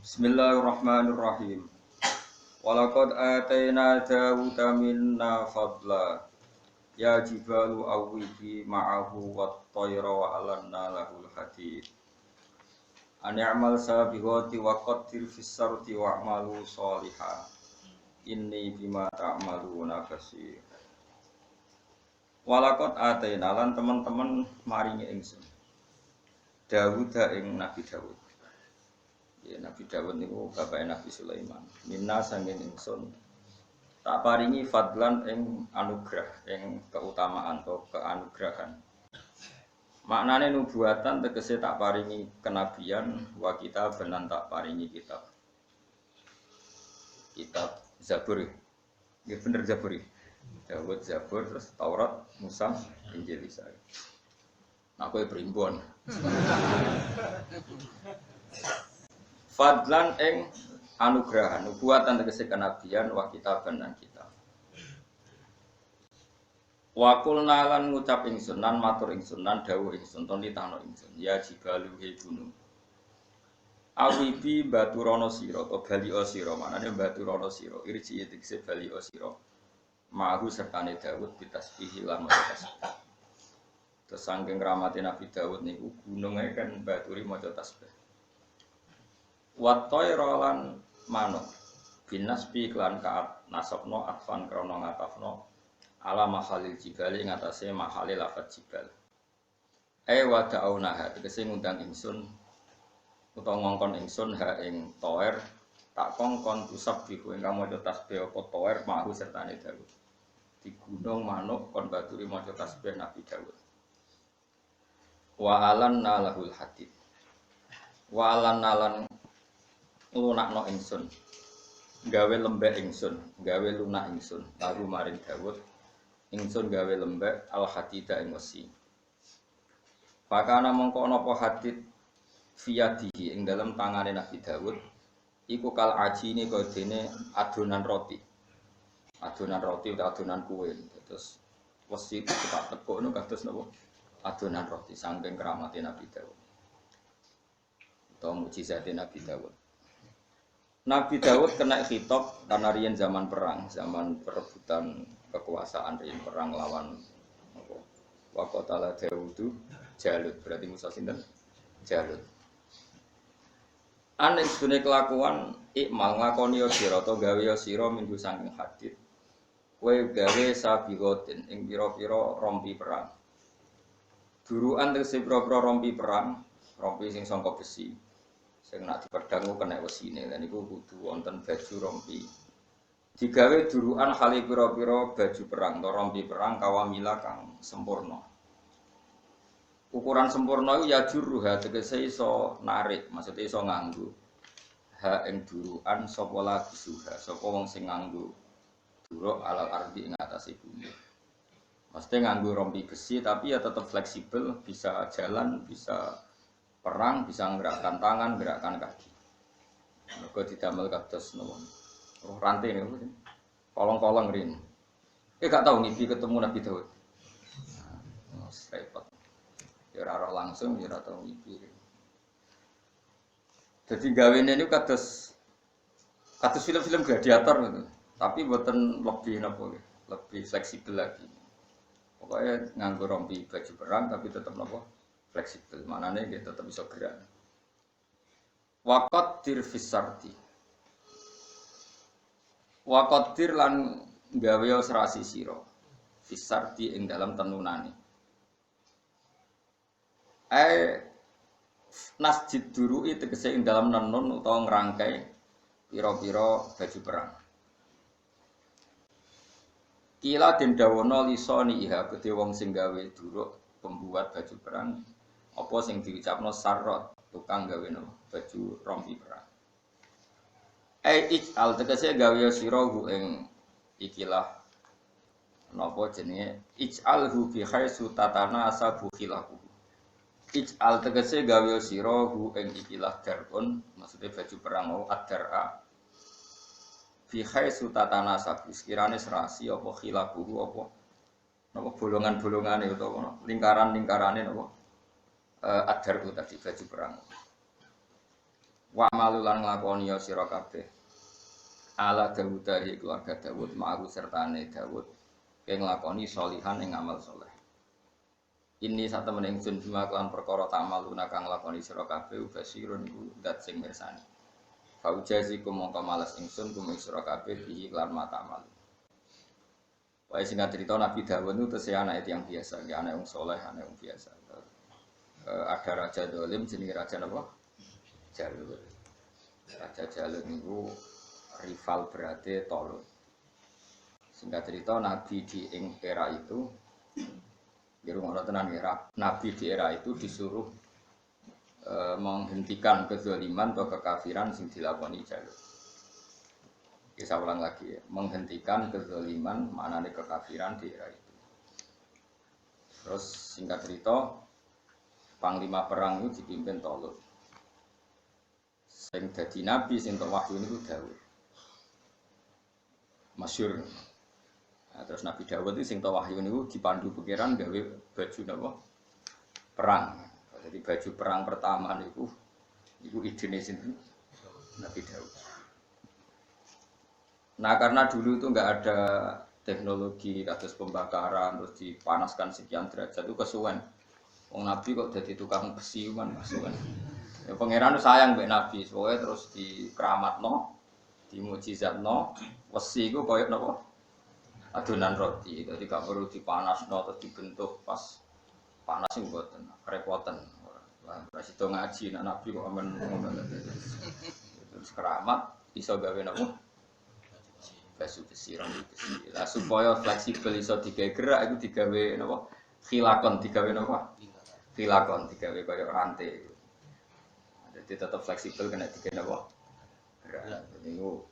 Bismillahirrahmanirrahim. Walaqad atayna Dawuda minna fadla. Ya jibalu awwibi ma'ahu wat-tayra wa alanna lahul hadid. An i'mal sabighati wa qaddir fis sarti wa'malu sholihan. Inni bima ta'maluna basir. Walaqad atayna lan teman-teman maringi ingsun Dawuda ing Nabi Dawud. Ya, Nabi Dawud niku bapake Nabi Sulaiman. Minna sanging ingsun tak paringi fadlan ing anugerah, ing keutamaan atau keanugerahan. Maknane nubuatan tegese tak paringi kenabian, wa kitab benan tak paringi kitab. Kitab Zabur. Ya bener Zabur. Dawud Zabur terus Taurat, Musa, Injil Isa. Nah, kowe primbon. Fadlan ing anugrahan, nubuatan tegese kenabian wa kitaban lan kitab. Wa qulna lan ngucap ingsun lan matur ingsun lan dawuh ingsun ton ditano ingsun ya jibalu he gunung. Awibi baturono sira to balio sira manane baturono sira irji tegese balio sira. Ma'hu sertane Daud bitasbihi lan maca tasbih. Terus saking rahmate Nabi Daud niku gununge kan baturi maca tasbih. Watoi rolan manuk binas pi klan kaat nasabno atfan krono ngatafno ala mahalil jibali ngatasé mahalil lafat jibal. Wada'una tegese ngundang ingsun utawa ngongkon ingsun ha ing toer tak kongkon tusab biku ing maca tasbih apa toer mahu sertane Daud. Di gunung manuk kon baturi maca tasbih Nabi Daud. Wa alanna lahul hadid. Wa alanna lan lunakno ingsun gawe lembek ingsun gawe lunak ingsun lalu maring Dawud ingsun gawe lembek al hadida ing wesi pakana mongko napa hadid fiyadihi ing dalem tangane Nabi Dawud iku kal ajine kaya dene adonan roti utawa adonan kue terus wesi tak tekukno kados napa adonan roti saking keramate Nabi Dawud utawa mukjizate Nabi Dawud. Nabi Dawud kena khitab karena riyen zaman perang, zaman perebutan kekuasaan riyen perang lawan apa? Wa qatala Dawudu Jalut, berarti Musa sinten? Jalut. Anek sedune kelakuan ikmal ngakoni yo sira to gawe yo sira minggu saking hadid. Kowe gawe sabigotin ing pira-pira rompi perang. Durukan tegese pira-pira rompi perang, rompi sing sangka besi. Sing nak dipedhang kena wesine lan iku kudu wonten baju rompi. Digawe durukan hale pira-pira baju perang utawa rompi perang kawamila kang sempurna. Ukuran sempurna iku ya juruha tegese iso narik, maksudnya iso nganggo ha ing durukan sapa lagi suha, sapa wong sing nganggo duruk alal ardi ing atase bumi. Mesti nganggo rompi besi tapi ya tetap fleksibel, bisa jalan, bisa perang, bisa menggerakkan tangan, gerakkan kaki. Mergo didamel kados napa? Roh rantai niku. Kolong-kolong rin. Gak tahu ngipi ketemu Nabi Daud. Repot. Ya ora roh langsung, ya ora tahu ngipi. Jadi gawene niku kados film-film gladiator gitu. Tapi mboten lebih napa lebih fleksibel lagi. Pokoknya nganggo rompi baju perang tapi tetap napa? Fleksibel, manane dia tetap bisa gerak. Waqaddir fisarti. Waqaddir lan gawe serasi sira. Fisarti ing dalam tenunane. Nasjid duru'i tegese ing dalam nenun utawa ngrangkai pira-pira baju perang. Kila den dawono lisoni iha kedhe wong sing gawe duruk pembuat baju perang. Apa sing diucapno sarrot tukang gawe no baju rompi perang. Ij'al tegese gawe sira hu ing ikilah napa jenenge ij'alhu bi khaisu tatana asabu khilahu. Ij'al tegese gawe sira hu ing ikilah darun maksudnya baju perang mau ad-dar'a bi khaisu tatana asabu sekirane serasi apa khilahu apa napa bolongan-bolongane utawa lingkaran-lingkarane napa adar itu tadi baju perang. Wa malulan nglakoni ya sira kabeh. Ala Dawud dari keluarga Dawud ma'ahu sertane Dawud kang nglakoni sholihan ing amal saleh. Ini sak temen ingsun bima kelan perkara tamaluna kang lakoni sira kabeh basirun iku zat sing mirsani. Fa ujazi mongko males ingsun kum sira kabeh bihi lan mata amal. Wae singkat cerita Nabi Dawud itu tesih anak yang biasa, ya anak yang soleh, anak yang biasa. Ada raja dolim jenenge raja napa? Jalul. Raja Jalul niku rival berarti Tolut. Singkat cerita Nabi di era itu Gerungono tenan era Nabi di era itu disuruh menghentikan kezaliman atau kekafiran sing dilakoni Jalul. Saya ulang lagi ya, menghentikan kezaliman maknane kekafiran di era itu. Terus singkat cerita panglima perang itu dipimpin Tolut. Sing dadi nabi sing wahyu niku Daud. Masyhur. Nah, terus Nabi Dawud itu sing wahyu niku dipandu pikiran gawe baju napa? Perang. Jadi baju perang pertama niku idene sinten? Nabi Dawud. Nah, karena dulu itu enggak ada teknologi kados pembakaran terus dipanaskan sekian derajat itu kesuwen. Wong Nabi kok jadi tukang besi kan kesuwen. Ya pangeran sayang mbek Nabi, soalnya terus dikeramatno, dimukjizatno, wesi iku koyo napa? Adonan roti, jadi gak perlu dipanasno terus dibentuk pas panas sing mboten kerepotan. Lah itu ngaji nek Nabi kok amen ngono. Terus keramat iso gawe napa? Baju besi rambut besi. Lah supaya fleksibel iso digawe gerak iku digawe napa? Khilakon digawe napa? Khilakon digawe kaya rantai. Jadi tetap fleksibel kena digawe napa? Gerak. Niku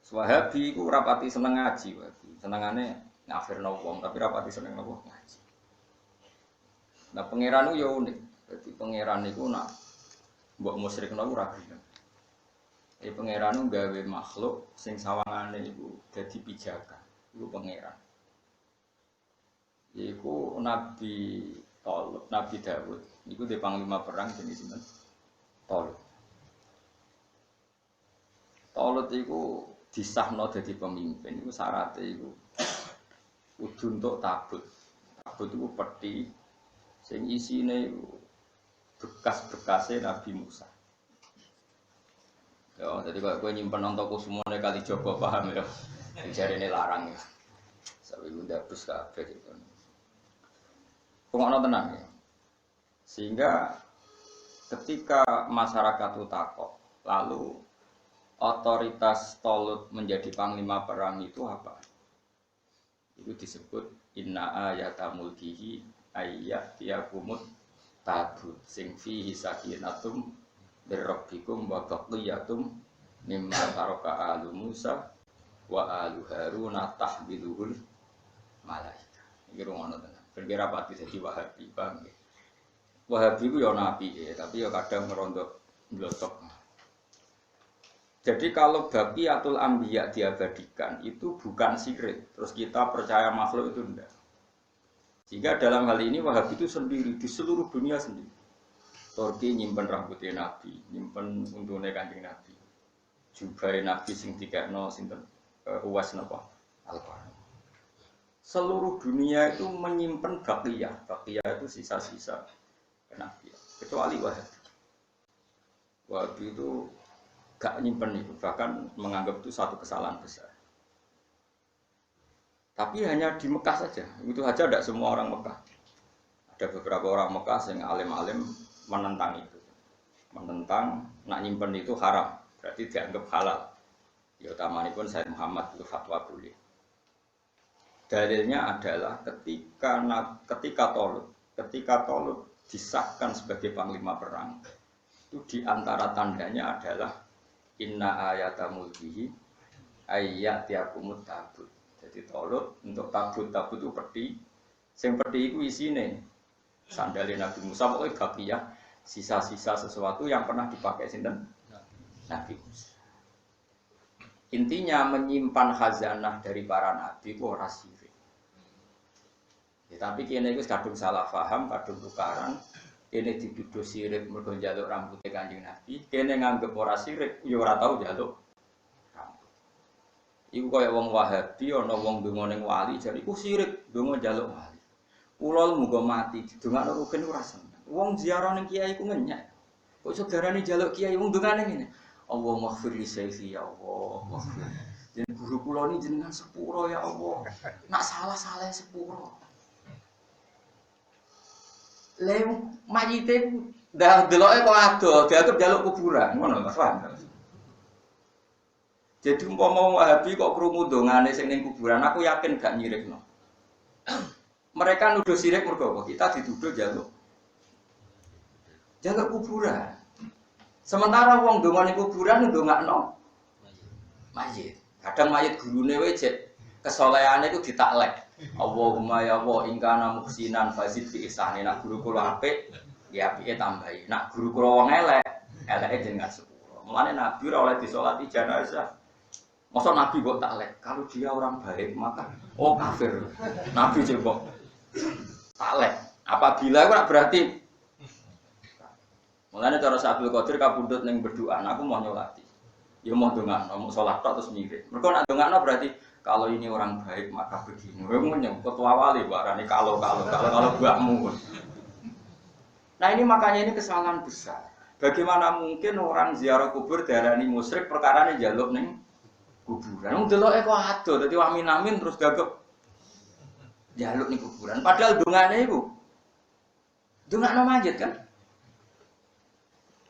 Wahabi iku rapati seneng ngaji, wae. Senengane ngafirno wong, tapi rapati seneng napa ngaji. Nah, pangeran ku yo unik. Dadi pangeran niku nak mbok musyrikno ora gelem. Pangeran ku gawe makhluk sing sawangane iku dadi pijakan. Iku pangeran. Iku Nabi Tolut, Nabi Dawud. Iku di panglima perang jenenge sinten? Tolut. Tolut iku disahno dadi pemimpin iku syaratnya iku kudu entuk tabut. Tabut iku peti sing isine iku bekas-bekase Nabi Musa. Ya, jadi kalau kowe nyimpen ontoku semuanya kali Joko paham ya. Jarene larang ya. Sawi ndabus kabeh gitu. Pokoknya tenang ya. Sehingga ketika masyarakat itu takok, lalu otoritas Tolut menjadi panglima perang itu apa? Itu disebut inna ayata mulkihi ayyatiyakumut tabut sing fihi sakinatum birrabbikum wa baqiyatum mimma taraka alu Musa wa alu Haruna tahmiluhul malaika. Iki rungono tenan. Kira pati dadi Wahabi, Bang. Wahabi ku ya nabi tapi ya kadang ngerondok blotok. Jadi kalau baqiyatul anbiya diabadikan itu bukan syirik. Terus kita percaya makhluk itu enggak. Sehingga dalam hal ini Wahabi itu sendiri di seluruh dunia sendiri. Turki nyimpen rambutnya Nabi, nyimpen untune Kanjeng Nabi. Jubai Nabi sing dikekno sinten Uwas napa Al-Qur'an. Seluruh dunia itu menyimpan baqiyah. Baqiyah itu sisa-sisa Nabi. Kecuali Wahabi. Wahabi itu gak nyimpen itu, bahkan menganggap itu satu kesalahan besar. Tapi hanya di Mekah saja, itu saja tidak semua orang Mekah. Ada beberapa orang Mekah yang alim-alim menentang itu, menentang nak nyimpen itu haram, berarti dianggap halal. Ya utamanya pun Sayyid Muhammad itu fatwa boleh. Dalilnya adalah ketika Tolut disahkan sebagai panglima perang, itu diantara tandanya adalah inna ayata mulkihi ayyatiyakumut tabut. Jadi Tolut untuk tabut itu peti. Sing peti itu isine sandalnya Nabi Musa, pokoknya baqiyah sisa-sisa sesuatu yang pernah dipakai sinten Nabi Musa. Intinya menyimpan khazanah dari para nabi itu ora syirik. Ya, tapi kene iku kadung salah paham, kadung tukaran. Ini dituduh sirik mergo njaluk rambutnya Kanjeng Nabi, kene nganggep ora sirik, ya ora tau njaluk rambut. Iku kaya wong Wahabi ana wong donga ning wali jar iku sirik, donga njaluk wali. Kula muga mati didongakno rugen ora seneng. Wong ziarah ning kiai ku ngenyek. Kok iso darani njaluk kiai wong dongane ngene. Allah maghfir li sayyi ya Allah. Maghfir. Yen guru kula ni jenengan sepuro ya Allah. Nak salah sepuro. Lha mayite ndak deloke kok ado, dianggep njaluk kuburan, ngono Mas Wan. Jadi umpama Wahabi kok krungu dongane sing ning kuburan, aku yakin gak nyirikno. Mereka nuduh sirik mergo apa? Kita dituduh jaluk kuburan. Sementara wong donga ning kuburan ndongakno mayit. Kadang mayit gurune wae cek kesolehane iku ditaklek. Allahumma ya Allah ingkana muhsinan fazid fi ihsani. Nak guru kula apik, ya apike tambahi. Nak guru kula wong elek, eleke jenengan sepuro. Mulane Nabi ora oleh disolati jenazah. Masa Nabi kok taklek? Kalau dia orang baik maka kafir. Nabi kok taklek. Apabila itu berarti mulane cara Abdul Qadir kabundut ning berdoa, aku mau nyolati. Ya mau ndongakno, mau salat tok terus mirip. Mergo nek ndongakno berarti kalau ini orang baik maka begini. Kowe menyang ketua wali barane kalau mbakmu. Nah ini makanya ini kesalahan besar. Bagaimana mungkin orang ziarah kubur darani musyrik perkarane njaluk ning kuburan. Wong deloke kok ado dadi amin-amin terus gagep njaluk ning kuburan. Padahal dongane iku ndongakno mayit kan.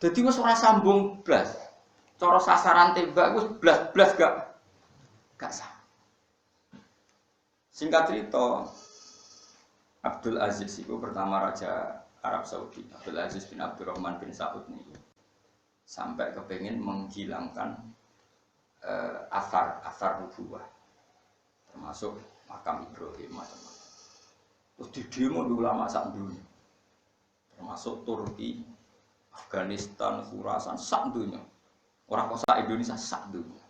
Dadi wis ora sambung blas. Cara sasaran tembak wis blas-blas gak sah. Singkat cerita, Abdul Aziz itu pertama Raja Arab Saudi. Abdul Aziz bin Abdurrahman bin Saud ini sampai kepingin menghilangkan asar nubuwah, termasuk makam Ibrahim macam-macam. Terus di demo di ulama sak dunia, termasuk Turki, Afghanistan, Khurasan sak dunia. Orang kosa Indonesia sak dunia,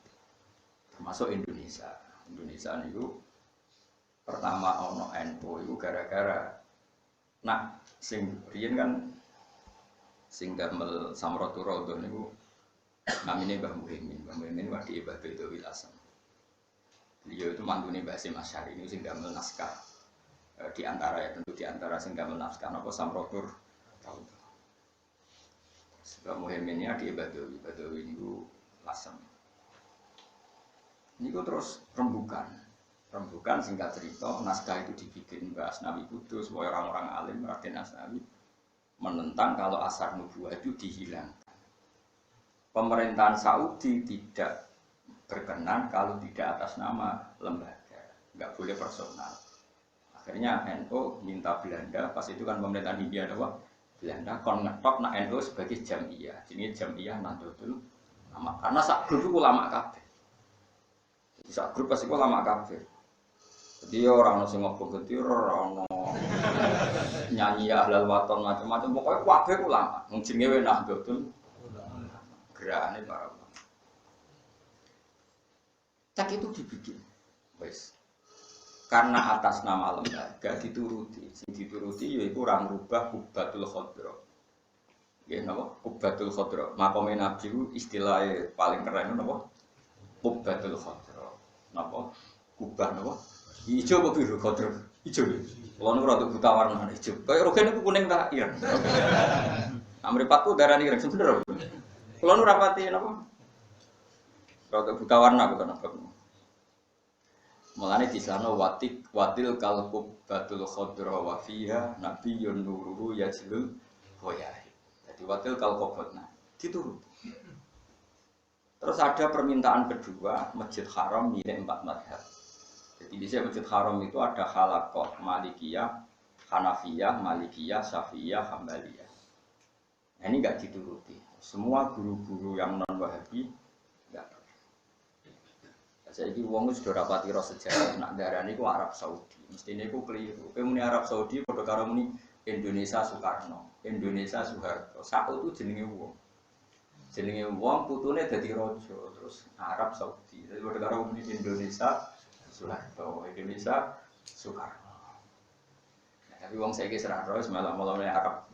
termasuk Indonesia. Indonesia itu pertama ono NU itu gara-gara nak sing riyen kan sing damel Samratul Raudhah niku namine Mbah Muhyiddin. Mbah Muhyiddin wadi Ibadah Dawil Asam. Beliau itu mantune Mbah Hasyim Asy'ari niku sing damel naskah di antara ya tentu di antara sing damel naskah napa Samratul Raudhah. Mbah Muhyiddin ya di Ibadah niku Asam. Niku terus rembukan singkat cerita, naskah itu dibikin Mbah Asnawi Kudus, supaya orang-orang alim Raden Asnawi menentang kalau asar nubuwah itu dihilangkan. Pemerintahan Saudi tidak berkenan kalau tidak atas nama lembaga, nggak boleh personal. Akhirnya NU minta Belanda, pas itu kan pemerintahan Hindia ada Belanda, kon ngetok nak NU sebagai jamiyah, jadi jamiyah Nahdlatul Ulama, karena sak grup itu ulama kabeh. Sak grup pasti ulama kabeh. Jadi orang nasi ngobong getir, orang nyanyi ahlal waton macam-macam, pokoknya kabeh ulama. Mungkin ngewe Nahdlatul gerakan para ulama. Tak itu dibikin, wes. Karena atas nama lembaga dituruti, sing dituruti yaitu orang rubah Qubbatul Khadra. Ya napa? Qubbatul Khadra. Makome Nabi itu istilahnya paling keren napa? Qubbatul Khadra. Napa? Kubah napa? Ijo apa biru Khadra? Ijo. Kalau nu rada buta warna ijo. Kayak rogen itu kuning ta ireng. Amripatku darani ireng sebener. Kalau nu rapati napa? Rada buta warna bukan apa. Mulane di sana watil kalqub batul khadra wa fiha nabiyyun nuruhu yajlul hoyai. Jadi watil kalqubna dituruti. Terus ada permintaan kedua, Masjid Haram milik 4 mazhab. Jadi di sini Masjid Haram itu ada halaqah Malikiyah, Hanafiyah, Malikiyah, Syafi'iyah, Hambaliyah. Nah, ini enggak dituruti. Semua guru-guru yang non-Wahabi enggak. Saiki wong wis sudah rapati ro sejarah nak darani ku Arab Saudi. Mestine ku keliru. Kowe muni Arab Saudi padha karo muni Indonesia Soekarno, Indonesia Soeharto. Sak itu jenenge wong. Jenenge wong putune dadi raja terus Arab Saudi. Jadi padha karo muni Indonesia Soeharto, Indonesia Soekarno. Nah, tapi wong saiki serah ro wis malah-malah Arab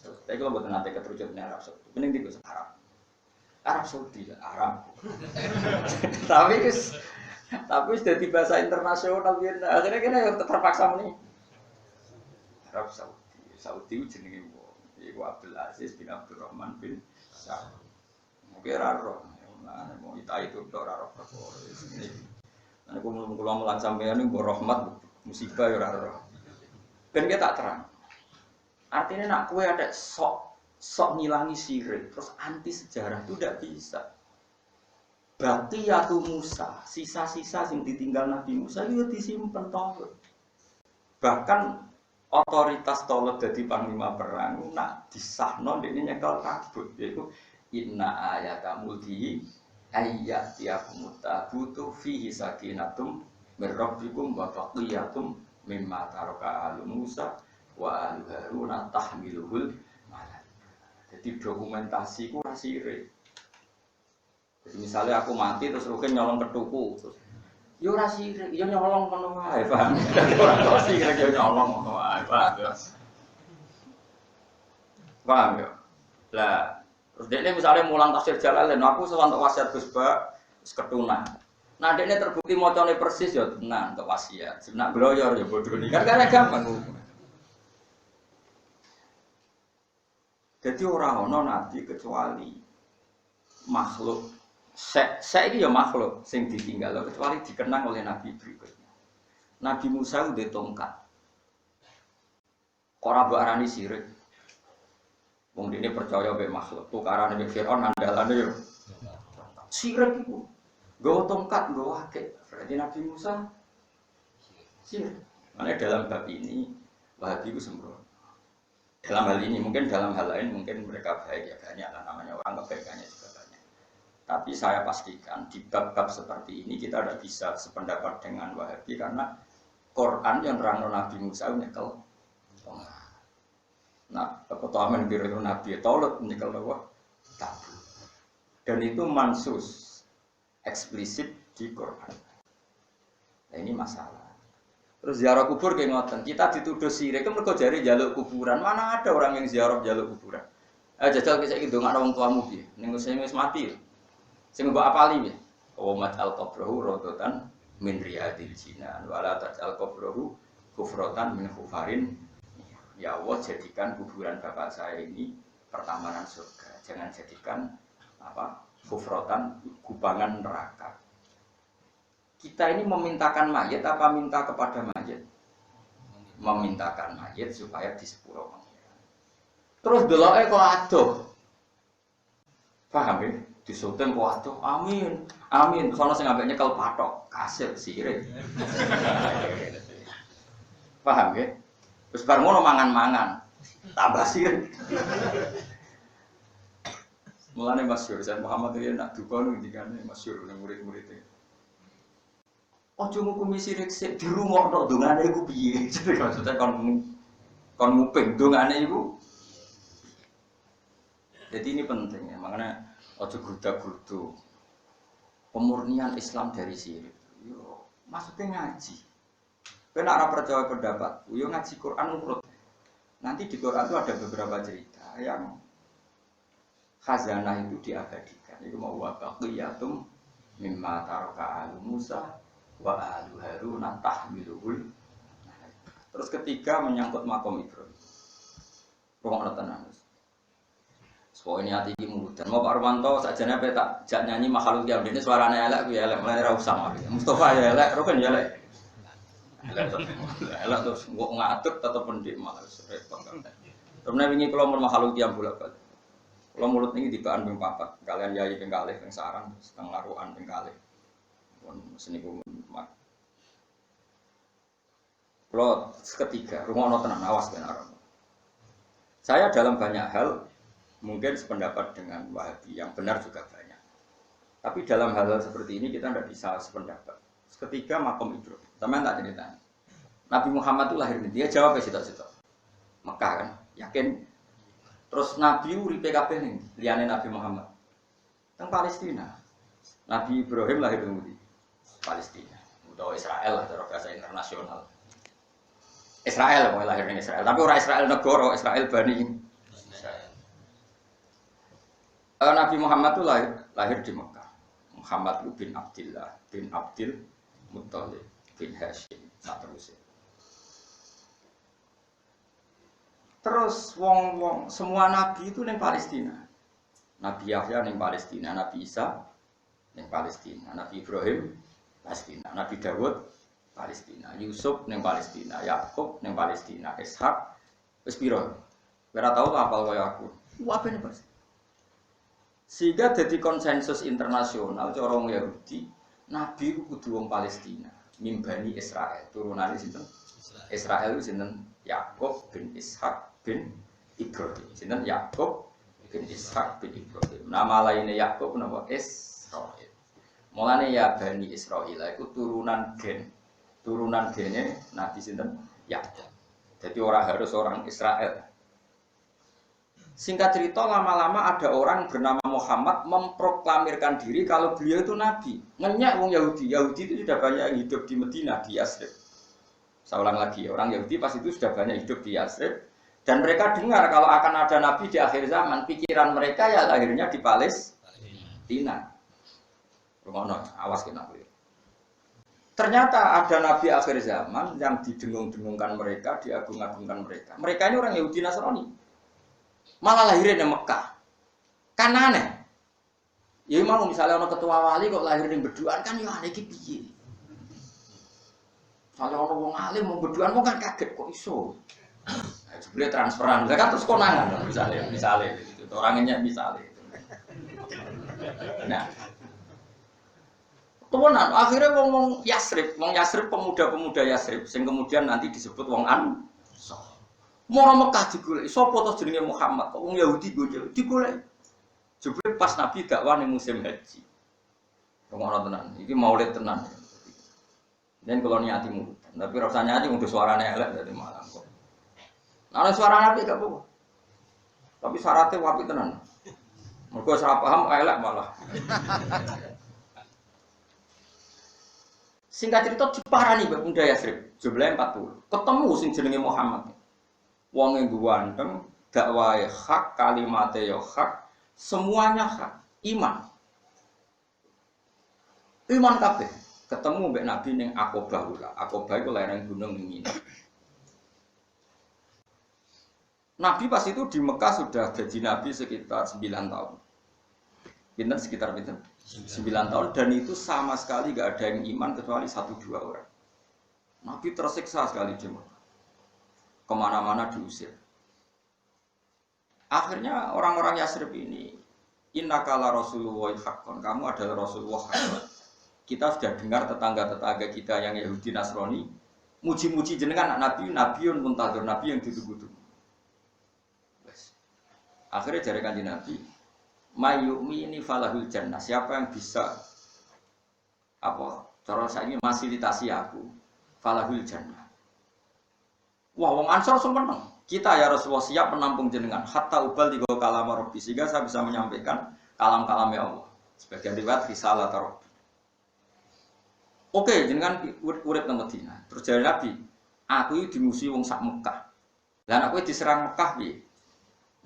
Tapi kalau buat nanti keterucut ini Arab Saudi, mending di Arab Saudi lah, Arab. tapi sudah di bahasa internasional akhirnya kita yang terpaksa nih Arab Saudi. Saudi jenenge wong. Iku Abdul Aziz bin Abdurrahman bin Saud. Mungkin raro. Nah, mau itu raro perkara. Nek kula mulang sampeyan niku rahmat musibah ya raro. Ben kita tak terang. Artinya nak kue ada sok ngilangi syirik, terus anti sejarah itu tidak bisa. Baqiyatu Musa, sisa-sisa yang ditinggal Nabi Musa itu disimpan Taurat. Bahkan otoritas Taurat jadi panglima perang nak disahno ini nyekel kabut, yaitu inna ayata mulki ayyatiyakum tabutu fihi sakinatum mir rabbikum wa baqiyatum mimma taraka alu Musa wa al-haruna tahmiluhul malak. Jadi dokumentasi ku rasire. Jadi misalnya aku mati terus rugen nyolong ketuku terus yo rasire, yo nyolong ngono wae, paham. Ora tosi kira yo nyolong ngono wae, paham. Paham yo. Lah, terus dekne misalnya mulang tafsir Jalalain, aku sewantok wasiat Gus Ba wis ketunan. Nah, dekne terbukti macane persis yo tenan untuk wasiat. Senak bloyor yo bodoh ni. Kan karena gampang. Jadi orang ono nabi kecuali makhluk. Saya ini ya makhluk sing ditinggal kecuali dikenang oleh nabi berikutnya. Nabi Musa udah tongkat. Ora mbok arani sirik. Wong dene percaya be makhluk. Tukarane be Firaun andalane yo. Sirik iku. Nggawa tongkat, nggawa akeh. Berarti Nabi Musa sirik. Makanya dalam bab ini Wahabi itu sembrono. Dalam hal ini, mungkin dalam hal lain mungkin mereka baik ya banyak lah namanya orang kebaikannya juga banyak. Tapi saya pastikan di bab-bab seperti ini kita tidak bisa sependapat dengan Wahabi karena Quran yang nerangno Nabi Musa nyekel. Nah, keutamaan biru Nabi Taurat nyekel bahwa tabu. Dan itu mansus eksplisit di Quran. Nah, ini masalah. Terus ziarah kubur kayak ngoten. Kita dituduh sirik, mergo jare njaluk kuburan. Mana ada orang yang ziarah njaluk kuburan? Jajal kisah itu ndongakno wong tuamu piye? Ning sing wis mati. Sing mbok apali piye? Wa matal qabrahu rodotan min riyadil jinan wa la tajal qabrahu kufratan min khufarin. Ya Allah, jadikan kuburan bapak saya ini pertamanan surga. Jangan jadikan kufratan kubangan neraka. Kita ini memintakan mayat apa minta kepada mayat? Memintakan mayat supaya di sepuro pengiran. Terus deloke kok adoh. Paham ya? Disutem kok adoh. Amin. Amin. Sono sing ambek nyekel patok, kasil sirik. Paham ya? Terus bar ngono mangan-mangan. Tambah sirik. Mulane masyhur Sayyid Muhammad iki nak duka ngendikane masyhur nang murid-muridé. Ojo ngukumi sirik sik dirungokno dongane iku piye? Jadi maksudnya kon nguping dongane iku. Jadi ini penting ya, makanya ojo grudak-gruduk. Pemurnian Islam dari sirik. Yo, maksudnya ngaji. Kowe nek ora percaya pendapat, yo ngaji Quran urut. Nanti di Quran itu ada beberapa cerita yang khazanah itu diabadikan. Itu mau wabaqiyatum mimma taraka alu Musa wa alu Haruna tahmiluhul. Terus ketiga menyangkut makom Ibrahim. Rungokno tenan. So ini hati iki muludan. Mau Pak Romanto sakjane ape tak jak nyanyi makhluk yang dene suarane elek kuwi elek, mulane ora usah mari. Mustofa ya elek, Roken ya elek. Elek terus kok ngadeg tetep pendik malah repot kan. Terus wingi kula mun makhluk yang bolak-balik. Kula mulut niki dibaan ping 4, kalian yai ping kalih ping sarang, setengah laruan ping kalih. Pun seniku mak. Plot ketiga, rungono tenan awas ben arep. Saya dalam banyak hal mungkin sependapat dengan Wahabi, yang benar juga banyak. Tapi dalam hal-hal seperti ini kita tidak bisa sependapat. Ketiga makom Ibrahim. Teman tak cerita. Nabi Muhammad itu lahir di dia jawab sitok-sitok. Mekah kan, yakin. Terus Nabi uripe kabeh ning liyane Nabi Muhammad. Teng Palestina. Nabi Ibrahim lahir di Palestina. Utawa Israel lah cara bahasa internasional. Israel pokoknya lahir di Israel. Tapi orang Israel negara, Israel Bani Nabi Muhammad itu lahir di Mekah. Muhammad bin Abdillah bin Abdil Muttalib bin Hashim saterusé. Terus wong semua nabi itu ning Palestina. Nabi Yahya ning Palestina, Nabi Isa ning Palestina, Nabi Ibrahim Palestina, Nabi Dawud Palestina, Yusuf ning Palestina, Yakub ning Palestina, Ishak wis pira? Ora tau apal kaya aku. Apa ning Palestina? Sehingga jadi konsensus internasional cara wong Yahudi, Nabi ku kudu wong Palestina, mimbani Israel, turunane sinten? Israel sinten? Yakub bin Ishak bin Ibrahim. Sinten? Yakub bin Ishak bin Ibrahim. Nama lainnya Yakub napa? Israil. Mulane ya Bani Israil iku turunan gene Nabi sinten? Yakub. Jadi orang harus orang Israel. Singkat cerita, lama-lama ada orang bernama Muhammad memproklamirkan diri kalau beliau itu nabi. Ngenyak wong Yahudi. Yahudi itu sudah banyak hidup di Medina, di Yasrib. Saya ulang lagi, orang Yahudi pas itu sudah banyak hidup di Yasrib. Dan mereka dengar kalau akan ada nabi di akhir zaman. Pikiran mereka ya akhirnya di Palestina. Rumono, awas kena. Ternyata ada nabi akhir zaman yang didengung-dengungkan mereka, diagung-agungkan mereka. Mereka ini orang Yahudi Nasrani. Malah lahirnya di Mekah. Kan aneh. Ya mau misalnya orang ketua wali kok lahir di Beduan kan ya aneh iki piye. Kalau orang wong alim mau Beduan mau kan kaget kok iso. Nah, sebenarnya transferan, kan terus konangan misalnya gitu. Orangnya misalnya. Nah, temenan akhirnya wong Yasrib pemuda-pemuda Yasrib, sing kemudian nanti disebut wong Ansor. Mora Mekah digoleki, sapa to jenenge Muhammad? Kok wong Yahudi digoleki. Jebule pas Nabi dakwah ning musim haji. Ngono tenan, iki maulid tenan. Yen kula niati murid, tapi ora usah nyati nggo suarane elek dadi malah kok. Ana suara Nabi gak apa-apa. Tapi syaratnya wapi tenan. Mergo ora paham elek malah. Singkat cerita diparani mbek Bunda Yasrib, jumlahe 40. Ketemu sing jenenge Muhammad. Wong yang ganteng, dakwahe hak, kalimatnya ya hak, semuanya hak, iman. Iman kabeh. Ketemu mbek Nabi ning Aqabah ula. Aqabah iku lereng gunung ning Mina. Nabi pas itu di Mekah sudah jadi Nabi sekitar 9 tahun. Pinten sekitar 9 tahun dan itu sama sekali gak ada yang iman kecuali 1-2 orang. Nabi tersiksa sekali di Mekah. Kemana-mana diusir. Akhirnya orang-orang Yasrib ini, innakala Rasulullah haqqan, kamu adalah Rasulullah haqqan. Kita sudah dengar tetangga-tetangga kita yang Yahudi Nasrani muji-muji jenengan anak Nabi, Nabiun muntadzir, Nabi yang ditunggu-tunggu. Akhirnya dari kanjeng Nabi, mayyu'mini falahul jannah. Siapa yang bisa cara saya ini fasilitasi aku, falahul jannah. Wah, wong Ansor seneng. Kita ya Rasulullah siap menampung jenengan hatta ubal di kalam Rabbi sehingga saya bisa menyampaikan kalam-kalamnya Allah. Sebagian riwayat risalah Rabbi. Oke, jenengan urip nang Madinah. Terus jare Nabi, aku iki dimusuhi wong sak Mekah. Lah aku diserang Mekah piye?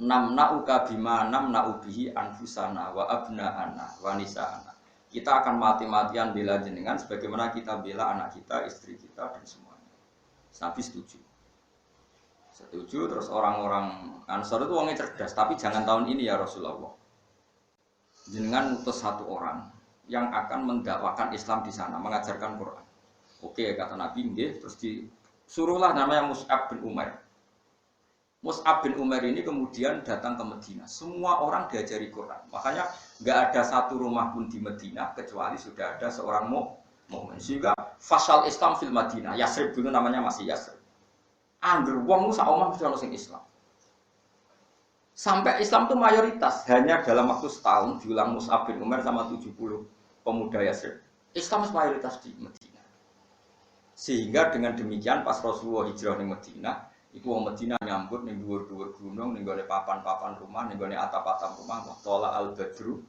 Namna'uka bima namna'u bihi anfusana wa abna'ana wa nisa'ana. Kita akan mati-matian bela jenengan sebagaimana kita bela anak kita, istri kita dan semuanya. Nabi setuju. Terus orang-orang Ansor itu orangnya cerdas, tapi jangan tahun ini ya Rasulullah. Jenengan utus satu orang yang akan mendakwakan Islam di sana, mengajarkan Quran. Oke, kata Nabi, nggih, terus disuruhlah namanya Mus'ab bin Umair. Mus'ab bin Umair ini kemudian datang ke Medina. Semua orang diajari Quran. Makanya nggak ada satu rumah pun di Medina kecuali sudah ada seorang mukmin. Sehingga fasal Islam fil Madinah. Yasrib dulu namanya masih Yasrib. Angger wong sak omah mesti ono sing Islam. Sampai Islam itu mayoritas hanya dalam waktu setahun diulang Mus'ab bin Umair sama 70 pemuda Yasrib. Islam mayoritas di Medina. Sehingga dengan demikian pas Rasulullah hijrah di Medina, iku wong Medina nyambut ning dhuwur-dhuwur gunung, ning gone papan-papan rumah, ning gone atap-atap rumah, tola al-badru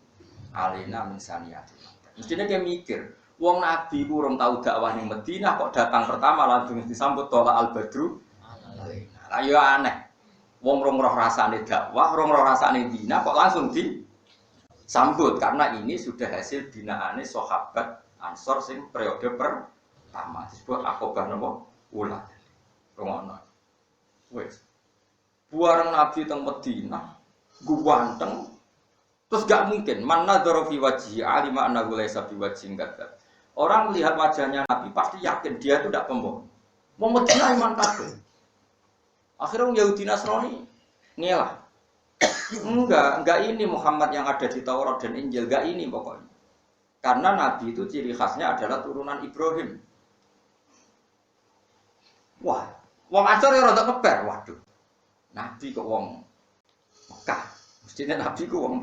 alina min saniyati. Mestine kayak mikir, wong Nabi ku urung tau dakwah ning Medina kok datang pertama langsung disambut tola al-badru. Lah yo aneh. Wong rong roh rasane dakwah, rong roh rasane dina kok langsung di sambut karena ini sudah hasil binaane sahabat Ansor sing periode pertama disebut Aqabah napa ula. Ngono. Wes. Buareng Nabi teng Madinah, guwanteng terus gak mungkin mana dzarafi wajhi alima annahu laisa biwajhin kadzab. Orang melihat wajahnya Nabi pasti yakin dia itu tidak pembohong. Mau Madinah iman kabeh. Akhirnya Yahudi Nasrani ngelah. Enggak ini Muhammad yang ada di Taurat dan Injil, enggak ini pokoknya. Karena Nabi itu ciri khasnya adalah turunan Ibrahim. Wah, wong Ansor ya rada keber, waduh. Nabi kok wong Mekah, mestinya Nabi kok wong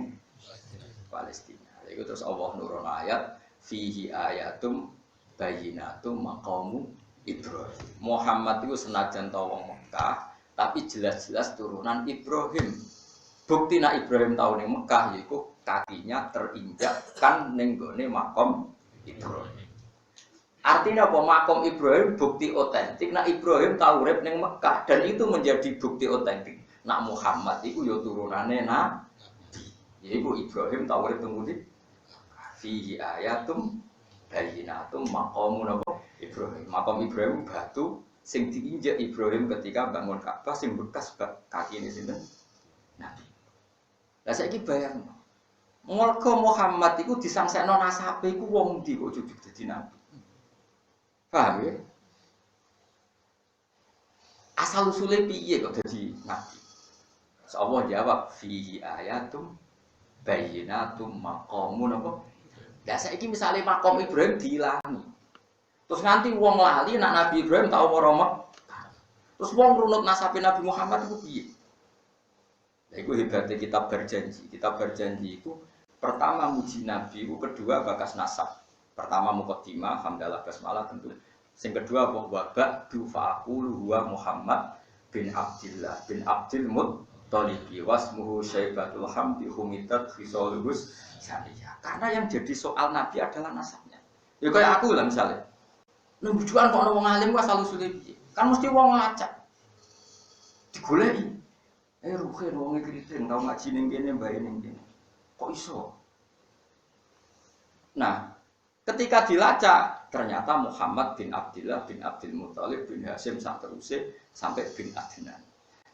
Palestina. Iku terus Allah nurun ayat fihi ayatum bayyinatum maqamu Ibrahim. Muhammad itu senajan ta wong Mekah, tapi jelas-jelas turunan Ibrahim. Bukti nak Ibrahim tahu ning Mekah yaiku kakinya terinjakkan ning gone makom Ibrahim. Artinya apa? Makom Ibrahim bukti otentik nak Ibrahim tahu urip ning Mekah dan itu menjadi bukti otentik. Nak Muhammad iku ya turunane Nabi. Yaiku Ibrahim tahu urip teng ndi? Fihi ayatum bayyinatum maqamun apa? Ibrahim. Makom Ibrahim batu sing diinjak Ibrahim ketika bangun Ka'bah sing bekas kaki ini sinten? Nabi. Lah saiki bayangno. Mulka Muhammad iku disangsekno nasabe iku wong ndi kok cucuk dadi nabi. Paham ya? Asal usule piye kok dadi nabi? Allah jawab fihi ayatum bayyinatum maqamun apa? Lah saiki misale makom Ibrahim diilangi. Terus nganti wong lali nak Nabi Ibrahim tau ora Mekah. Terus wong runut nasabe Nabi Muhammad iku piye? Itu hebatnya kitab berjanji. Kitab berjanji itu pertama muji Nabi, itu kedua bakas nasab. Pertama muqaddimah, hamdalah basmalah tentu. Yang kedua bahwa ba'du fa'aqulu huwa Muhammad bin Abdillah bin Abdil Muttalibi wasmuhu Syaibatul Hamdi humidat khisaluhus saniyah. Karena yang jadi soal Nabi adalah nasabnya. Ya kayak aku lah misalnya. Nujuan kok ana wong alim ku asal usule piye? Kan mesti wong ngacak. Digoleki. Ruhe wong kriting tau ngaji ning kene mbae ning kene. Kok iso? Nah, ketika dilacak ternyata Muhammad bin Abdillah bin Abdul Muthalib bin Hasyim saterusé sampai bin Adnan.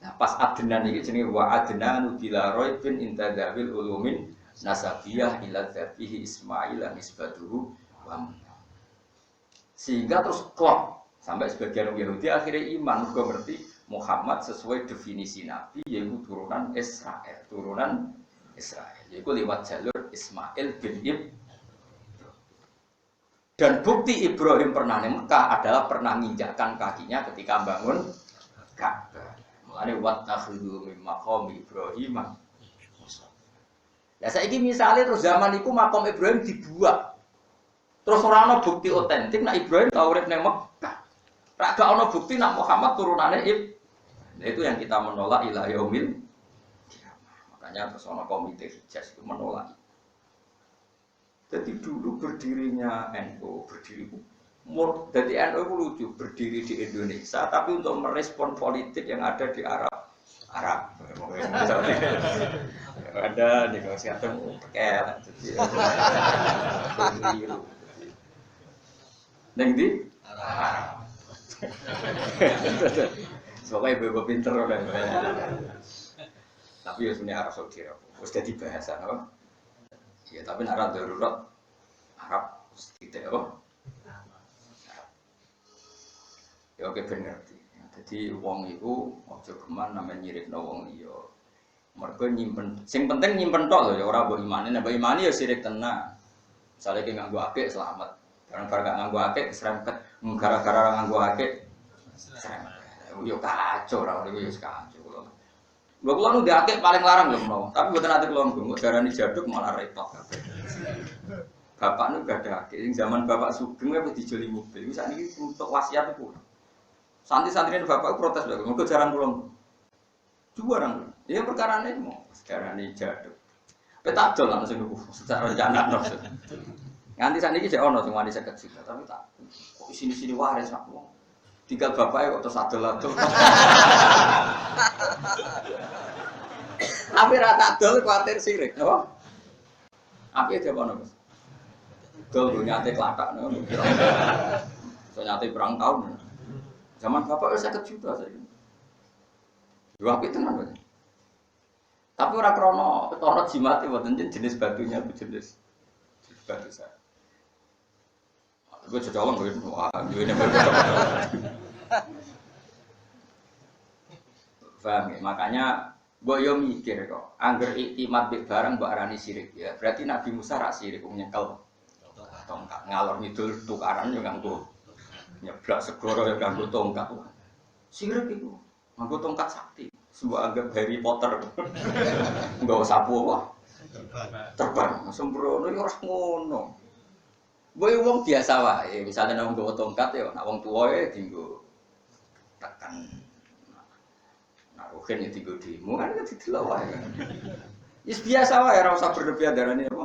Nah, pas Adnan iki jenenge wa Adnanu bila raibin intadawil ulumin nasabiyah ila dzatihi Ismail nisbatuhu wa sehingga terus klop sampai sebagian Yahudi akhirnya iman mergo ngerti Muhammad sesuai definisi Nabi yaitu turunan Israel yaitu lewat jalur Ismail bin Ibrahim. Dan bukti Ibrahim pernah di Mekah adalah pernah menginjakkan kakinya ketika bangun Ka'bah. Mulane wattakhidhu min maqami Ibrahim. Ya saiki misale terus zaman iku makom Ibrahim dibuat. Terus ora ana bukti otentik nek Ibrahim tau urip ning Mekah. Ra gak ana bukti nek Muhammad turunane Ibrahim. Nah, itu yang kita menolak ila yaumil kiamah. Makanya terus ana komite Hijaz itu menolak. Jadi dulu berdirinya NU, jadi NU itu lucu, berdiri di Indonesia, tapi untuk merespon politik yang ada di Arab. Ada negosiasi pakai, jadi neng di Arab. Soalnya ibu pinter udah. Tapi ya sebenarnya Arab Saudi, harus jadi bahasa, no? Ya tapi Arab darurat, Arab tidak apa? Ya oke bener. Jadi wong itu ojo geman namanya nyirikno wong liya. Mergo nyimpen, sing penting nyimpen tok lho ya ora mbok imani, nek mbok imani ya sirik tenan. Misale ki nganggo apik selamat. Barang-barang gak nganggo apik serempet, gara-gara ora nganggo apik serempet. Yo kacau ora niku yo kacau. Lho kula nu diakeh paling larang lho menawa, tapi mboten ate kula nggo darani jaduk malah repot kabeh. Bapak nu gak ada akeh, zaman bapak sugeng wis dijoli mobil. Wis sakniki untuk wasiat iku. Santri-santrine bapak protes lho, mergo jaran kula. Juarang. Ya perkarane mau darani jaduk. Petak dol lan sing niku secara rencana no. Nganti sakniki jek ono sing wani 50 juta, tapi tak kok sini-sini waris sak wong. Tinggal bapaknya kok terus adol-adol. Tapi rata adol khawatir sirik, apa? Apike dia apa Mas? Dol nyate klathak ngono. So nyate perang tahun. Zaman bapak wis 50 juta saya. Yo apik tenan Mas. Tapi ora krana ketara jimate mboten jenis batunya itu jenis batu saya. Gue cocolong gue, wah ini paham ya? Makanya gue yo mikir kok, angger iktimat bik barang mbok arani sirik ya. Berarti Nabi Musa rak sirik nyekel tongkat ngalor ngidul tukaran yo nganggo nyeblak segoro yo nganggo tongkat. Sirik iku nganggo tongkat sakti. Sebuah anggap Harry Potter. Enggak sapu apa? Terbang sembrono yo ora ngono. Boy wong biasa wae, misale nang nggawa tongkat ya, nek wong tuwa ya dienggo tekan. Nah, rohen ya dienggo demo kan didelok wae. Wis biasa wae ora usah berlebihan darane apa.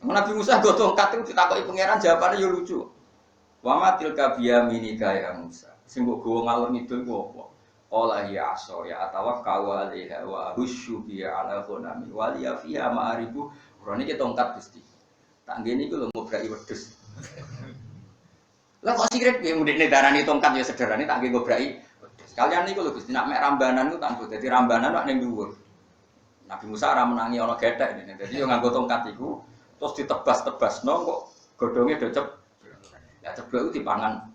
Nabi Musa nggo tongkat itu ditakoki pangeran jawabane yo lucu. Wa matil kabiyaminika ya Musa. Sing mbok gowo ngalor ngidul ku apa? Qala ya aso ya atawakkau alaiha wa husyu bi ala ghanami wa li fiha ma'aribu. Ora niki tongkat Gusti. Tak ngene iku lho ngobrai wedhus. Lah kok sirik piye mundine darani tongkat ya sederhane tak nggo ngobrai wedhus. Kalian niku lho Gusti nek mek rambanan ku tak nggo dadi rambanan kok ning dhuwur. Nabi Musa ora menangi ana gethek dene. Dadi yo nganggo tongkat iku terus ditebas-tebasno kok godhonge do cep. Ya ceblok iku dipangan.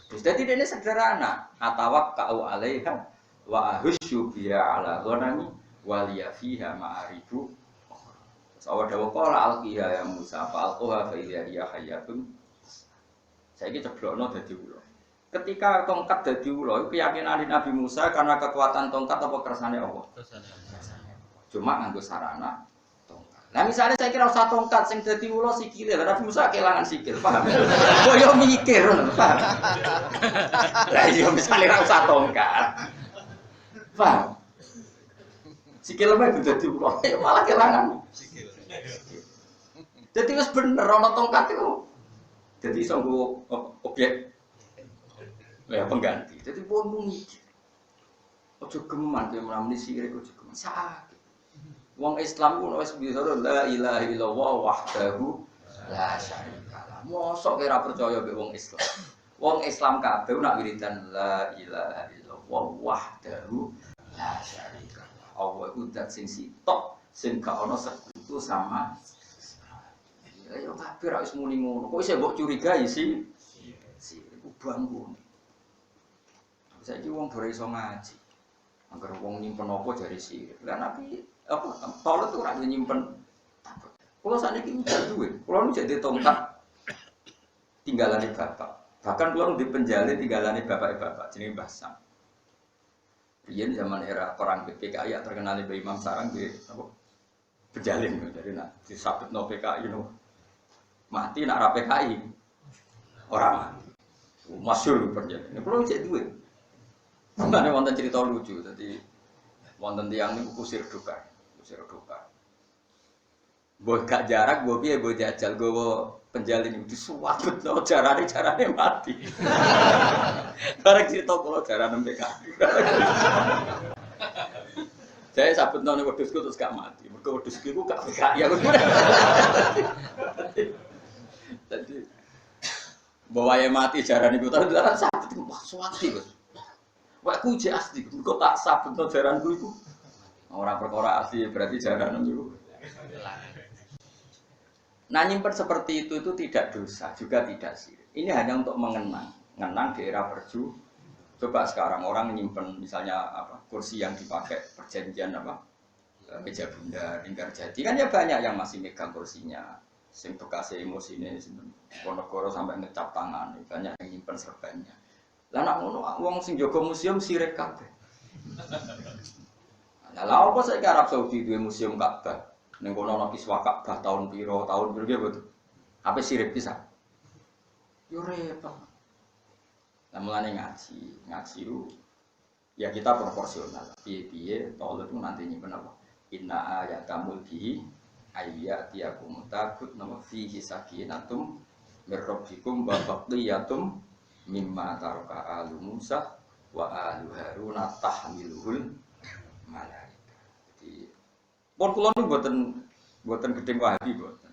Terus dadi dene sederhana, atawakkau alaiha wa ahusyu biya ala ghanami wa liya fiha ma'aribu. Sawa dawa qala alqiha ya Musa fa alqaha fa idza hiya hayatun. Saiki ceblokno dadi ula. Ketika tongkat dadi ula, iku keyakinan Nabi Musa karena kekuatan tongkat apa kersane Allah? Kersane. Cuma nganggo sarana tongkat. Nah misalnya saya kira usah tongkat sing dadi ula sikile, Nabi Musa kelangan sikil, paham? Kok yo mikir ngono, paham? Lah yo misale ora usah tongkat. Paham? Sikil mah dadi ula, malah kelangan sikil. Jadi wis bener ana tongkat itu. Jadi iso nggo objek ya pengganti. Jadi pun mikir. Ojo geman yo mramni sirik ojo geman. Sakit. Wong Islam ku wis bisa la ilaha illallah wahdahu la syarikalah. Mosok ora percaya mek wong Islam. Wong Islam kabeh nak wiridan la ilaha illallah wahdahu la syarikalah. Allah iku zat sing sitok sing gak ana sekutu sama. Ya kabeh ra wis muni ngono. Kok iso mbok curigai sih? Iku bangku. Saiki wong ora iso ngaji. Angger wong nyimpen apa jare sirik. Lah nabi apa tolong tuh ora nyimpen. Kulo sakniki ndak duwe. Kulo nu jadi tongkat tinggalane bapak. Bahkan kulo di penjale tinggalane bapak jenenge Mbah Sam. Riyen zaman era perang PKI terkenal Mbah Imam Sarang di apa? Penjalin dari nak disabetno PKI no. Mati nak ra PKI. Ora mati. Masyhur penjalin. Kulo cek duwe. Sampeyan wonten cerita lucu. Dadi wonten tiyang niku kusir duka. Mbok gak jarak, mbok piye mbok jajal gowo penjalin itu disuwatno carane mati. Bareng cerita kula jarane PKI. Saya sabetno nek wedhusku terus gak mati. Mergo wedhusku iku gak PKI aku. Dadi bawae mati jarane iku terus sabet wah suwati Gus. Wak ku jek asli, kok tak sabetno jaranku iku. Ora perkara asli berarti jaranem iku. Nah nyimpen seperti itu tidak dosa, juga tidak sirik. Ini hanya untuk mengenang di era perju. Coba sekarang orang nyimpen misalnya apa kursi yang dipakai perjanjian apa meja bundar, lingkar jadi kan ya banyak yang masih megang kursinya. Sing bekas emosine sinten Ponegoro sampai ngecap tangan, banyak yang nyimpen serbannya. Lah nak ngono wong sing jaga museum sirik kabeh. Lah apa saiki Arab Saudi duwe museum Ka'bah? Ning kono ana kiswah Ka'bah tahun piro nggih betul. Apa sirik pisan? Yo repot. Lah mulane ngaji lu ya kita proporsional. Piye-piye tolong itu nanti nyimpen apa? Inna ayatamul bihi ayyatiyakum takut nama fihi sakinatum mir rabbikum wa baqiyatum mimma taraka alu Musa wa alu Harun tahmiluhul malaika. Jadi pun kula niku Buatan gedeng Wahabi buatan.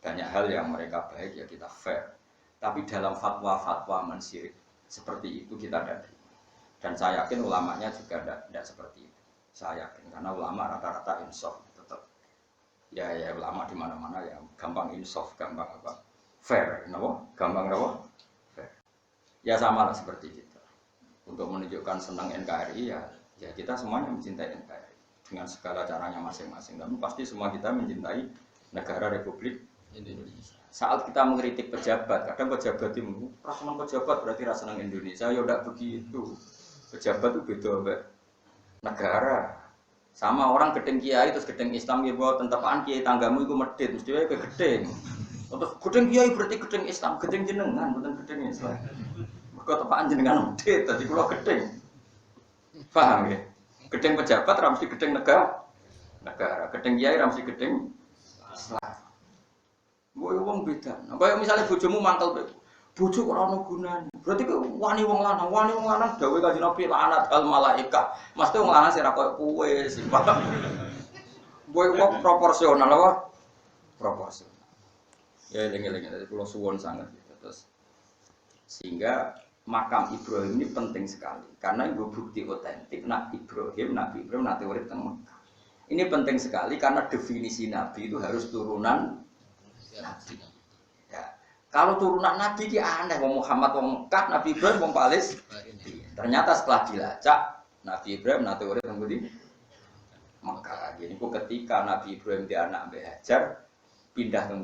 Banyak hal yang mereka baik ya kita fair. Tapi dalam fatwa-fatwa mensirik seperti itu kita tidak terima. Dan saya yakin ulamanya juga tidak seperti itu. Saya yakin karena ulama rata-rata insaf tetap. Ya ulama di mana-mana ya gampang insaf, gampang apa? Fair, kenapa? Gampang kenapa? Fair. Ya sama lah seperti kita. Untuk menunjukkan senang NKRI ya kita semuanya mencintai NKRI dengan segala caranya masing-masing. Tapi pasti semua kita mencintai negara Republik Indonesia. Saat kita mengkritik pejabat, kadang pejabat itu senang pejabat berarti rasa senang Indonesia. Ya udah begitu. Pejabat itu beda negara. Sama orang gedeng kiai terus gedeng Islam ya buat tentapaan kiai tanggamu itu medit mesti wae gedeng. Terus gedeng kiai berarti gedeng Islam, gedeng jenengan bukan gedeng Islam. Mergo tepaan jenengan medit dadi kula gedeng. Paham ya? Gedeng pejabat ra mesti gedeng negara. Gedeng kiai ra mesti gedeng Islam. Mbok wong beda. Nah, kaya misalnya bojomu mangkel bojo ora ono gunane. Berarti wani wong lanang dawuh Kanjeng Nabi lanat al malaika. Mesti wong lanang sing ra koyo kowe sing paham. Mbok wong proporsional apa? Proporsional. Ya eling-eling dadi kula suwun sangat terus. Sehingga makam Ibrahim ini penting sekali karena itu bukti otentik Nabi Ibrahim nanti urip teng Mekah. Ini penting sekali karena definisi Nabi itu harus turunan Nabi. Ya. Kalau turunan Nabi itu aneh, wong Muhammad wong Mekah, Nabi Ibrahim wong Palestina. Ternyata setelah dilacak Nabi Ibrahim nanti urip teng Mekah. Jadi ketika Nabi Ibrahim dia anak Mbah Hajar pindah ke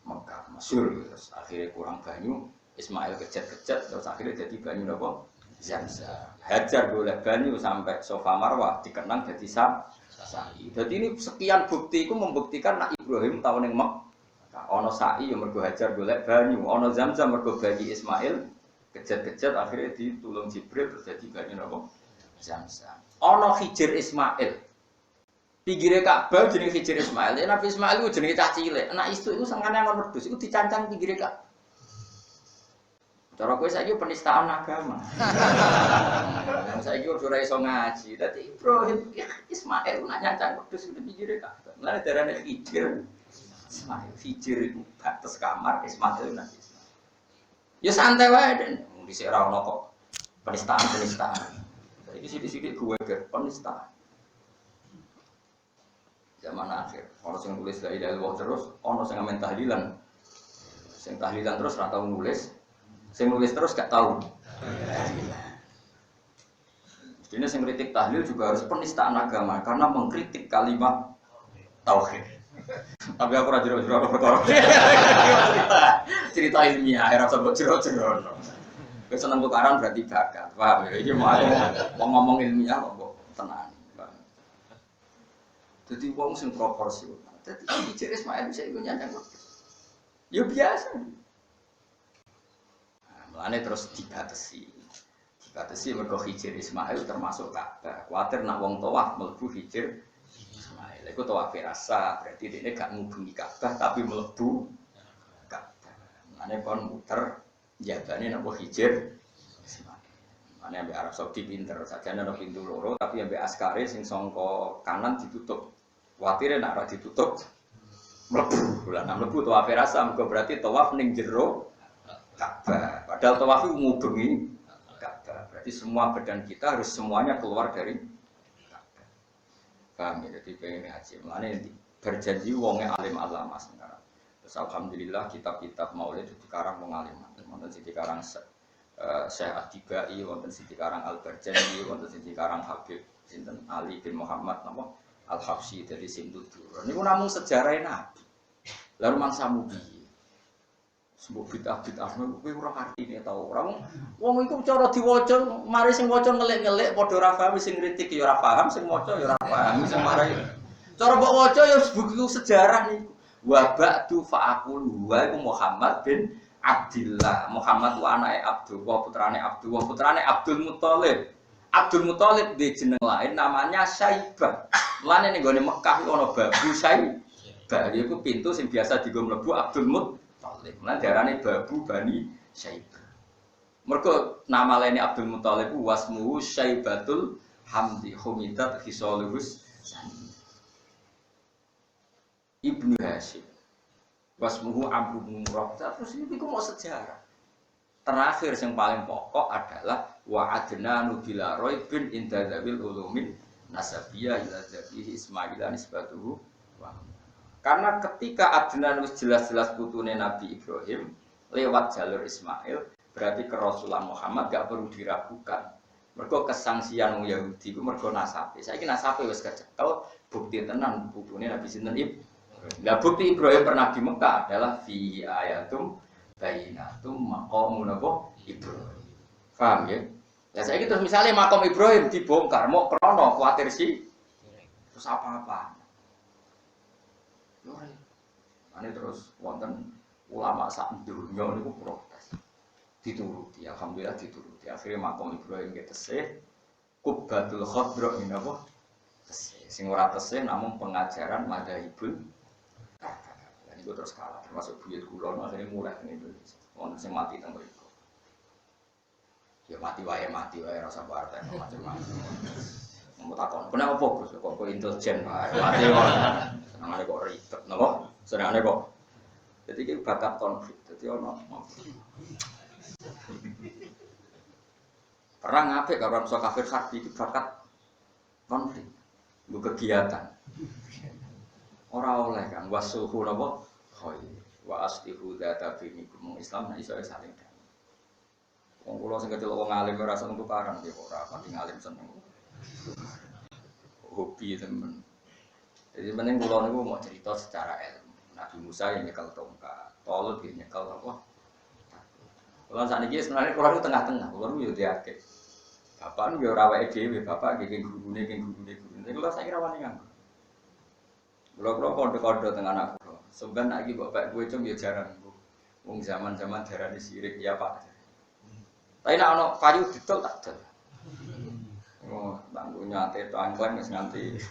Mekah, masyhur terus akhirnya kurang banyu, Ismail kejet-kejet terus akhirnya jadi banyu napa? Zamzam. Hajar golek banyu sampai Safa Marwah dikenang jadi sa'i. Jadi ini sekian bukti itu membuktikan nak Ibrahim tahun yang Mekah. Ono sa'i yang mergo Hajar golek banyu, ono Zamzam mergo bayi Ismail kejet-kejet akhirnya ditulung Jibril terus jadi banyu napa? Zamzam. Ono Hijir Ismail. Pinggire Ka'bah jenenge Hijir Ismail. Ya Nabi Ismail itu jenenge cah cilik. Anak istu itu sangkane angon wedhus iku dicancang pinggire Ka'bah. Cara kowe saiki penistaan agama. Saiki ora iso ngaji. Dadi Ibrahim Ismail nak nyancang wedhus itu pinggire Ka'bah. Lah darane Hijir Ismail. Hijir itu batas kamar Ismail Nabi Ismail. Ya santai wae den. Dhisik ora ono kok penistaan. Saiki sithik-sithik gue ke penistaan. Zaman akhir, orang yang nulis la ilaha illallah terus, orang yang ngamen tahlilan, yang tahlilan terus nggak tahu nulis, yang nulis terus nggak tahu. Jadi yang kritik tahlil juga harus penistaan agama karena mengkritik kalimat tauhid. Tapi aku rajin-rajin perkara. Cerita ilmiah, era sebut jero-jero. Senang tukaran berarti bakat, paham ya? Ini mau ngomong ilmiah kok tenang. Jadi wong sing proporsional. Jadi Hijir Ismail bisa ikut nyanyi. Ya biasa. Nah, mulane terus dibatasi. Dibatasi mergo Hijir Ismail termasuk Ka'bah. Kuwatir nak wong tawaf mlebu Hijir Ismail. Iku tawaf rasa, berarti dene gak ngubengi Ka'bah tapi mlebu Ka'bah. Mulane kon muter jabane napa Hijir Ismail. Mulane ambek Arab Saudi pinter, sajane ana pintu loro tapi ambek askare sing sangka kanan ditutup. Kuwatir nek ora ditutup mlebu. Lah nek mlebu tawaf rasa mergo berarti tawaf ning jero Ka'bah. Padahal tawaf itu ngubengi Ka'bah. Berarti semua badan kita harus semuanya keluar dari Ka'bah. Paham ya? Jadi pengen haji. Mulane berjanji wonge alim alama sekarang. Terus alhamdulillah kitab-kitab Maulid dikarang wong alim. Wonten sing dikarang Syekh Atibai, wonten sing dikarang Al-Barjani, wonten sing dikarang Habib sinten Ali bin Muhammad napa Al-Habsyi dari Sintudur. Ini namung sejarah Nabi. Lalu mangsa mubi. Sebuah bid'ah-bid'ah kowe ora artine ta ora. Wong iku cara diwaca, mari sing waca ngelik-ngelik padha ora paham, sing kritik ya ora paham, sing maca ya ora paham, sing marai. Cara mbok waca ya buku sejarah niku. Wa ba'du fa'aqulu wa iku Muhammad bin Abdillah. Muhammad itu anake Abdullah, putrane Abdullah, putrane Abdul Muthalib. Abdul Muthalib di jeneng lain namanya Syaibah. Mulane ning gone Mekah iku ana babu Syaibah. Iku pintu sing biasa dienggo mlebu Abdul Muthalib. Mulane diarani babu Bani Syaibah. Mergo nama lainnya Abdul Muthalib wasmuhu Syaibatul Hamdi Humidat Hisaluhus. ibnu Hashim. Wasmuhu Amr bin Murrah. Terus ini mau sejarah. Terakhir yang paling pokok adalah wa adnanu bila raibin inda dzabil ulumin nasabiyah ila dzabihi Ismail nisbatuhu. Karena ketika Adnan wis jelas-jelas putune Nabi Ibrahim lewat jalur Ismail, berarti kerasulan Muhammad gak perlu diragukan. Mergo kesangsian Yahudi ku mergo nasabe. Saiki nasabe wis kecekel, bukti tenan putune Nabi sinten Ibrahim. Lah bukti Ibrahim pernah di Mekah adalah fi ayatum bayyinatum maqamun Ibrahim. Paham ya? Ya saiki terus misalnya makam Ibrahim dibongkar, mau krono kuwatir sih. Terus apa-apa? Ini terus wonten ulama sak dunya niku protes. Dituruti, alhamdulillah dituruti. Akhirnya makam Ibrahim ketesih Qubbatul Khadra ini apa? Tesih. Sing ora tesih namung pengajaran madzhabul. Lah niku terus kalah termasuk buyut kula akhirnya mulai ning Indonesia. Wonten sing mati teng mriku. Ya mati wae rasa partai macam-macam. Mau takon, kenapa fokus? Kok intelijen Pak? Mati kok. Senengane kok ribet napa? Senengane kok. Jadi iki bakat konflik. Dadi ono. Perang apik karo bangsa kafir harbi iki bakat konflik. Nggo kegiatan. Ora oleh kan wasuhu napa? Khoi. Wa aslihu dzata bainakum. Islam nek iso saling. Wong kula sing kecil wong alim ora seneng tukaran nggih ora pati ngalim seneng. Hobi temen. Jadi mending kula niku mau cerita secara ilmu. Nabi Musa yang nyekel tongkat, Tolut yang nyekel apa? Kula sakniki sebenarnya kula niku tengah-tengah, kula niku yo diake. Bapak niku yo ora awake dhewe, bapak nggih gurune. Nek kula saiki rawani nganggo. Kula kode-kode teng anak kula. Sampeyan nek iki bapak kowe cung yo jarang. Wong zaman-zaman darani sirik ya Pak. Tapi nek ana kayu didol tak dol. Oh, tanggo nyate tangklan wis nganti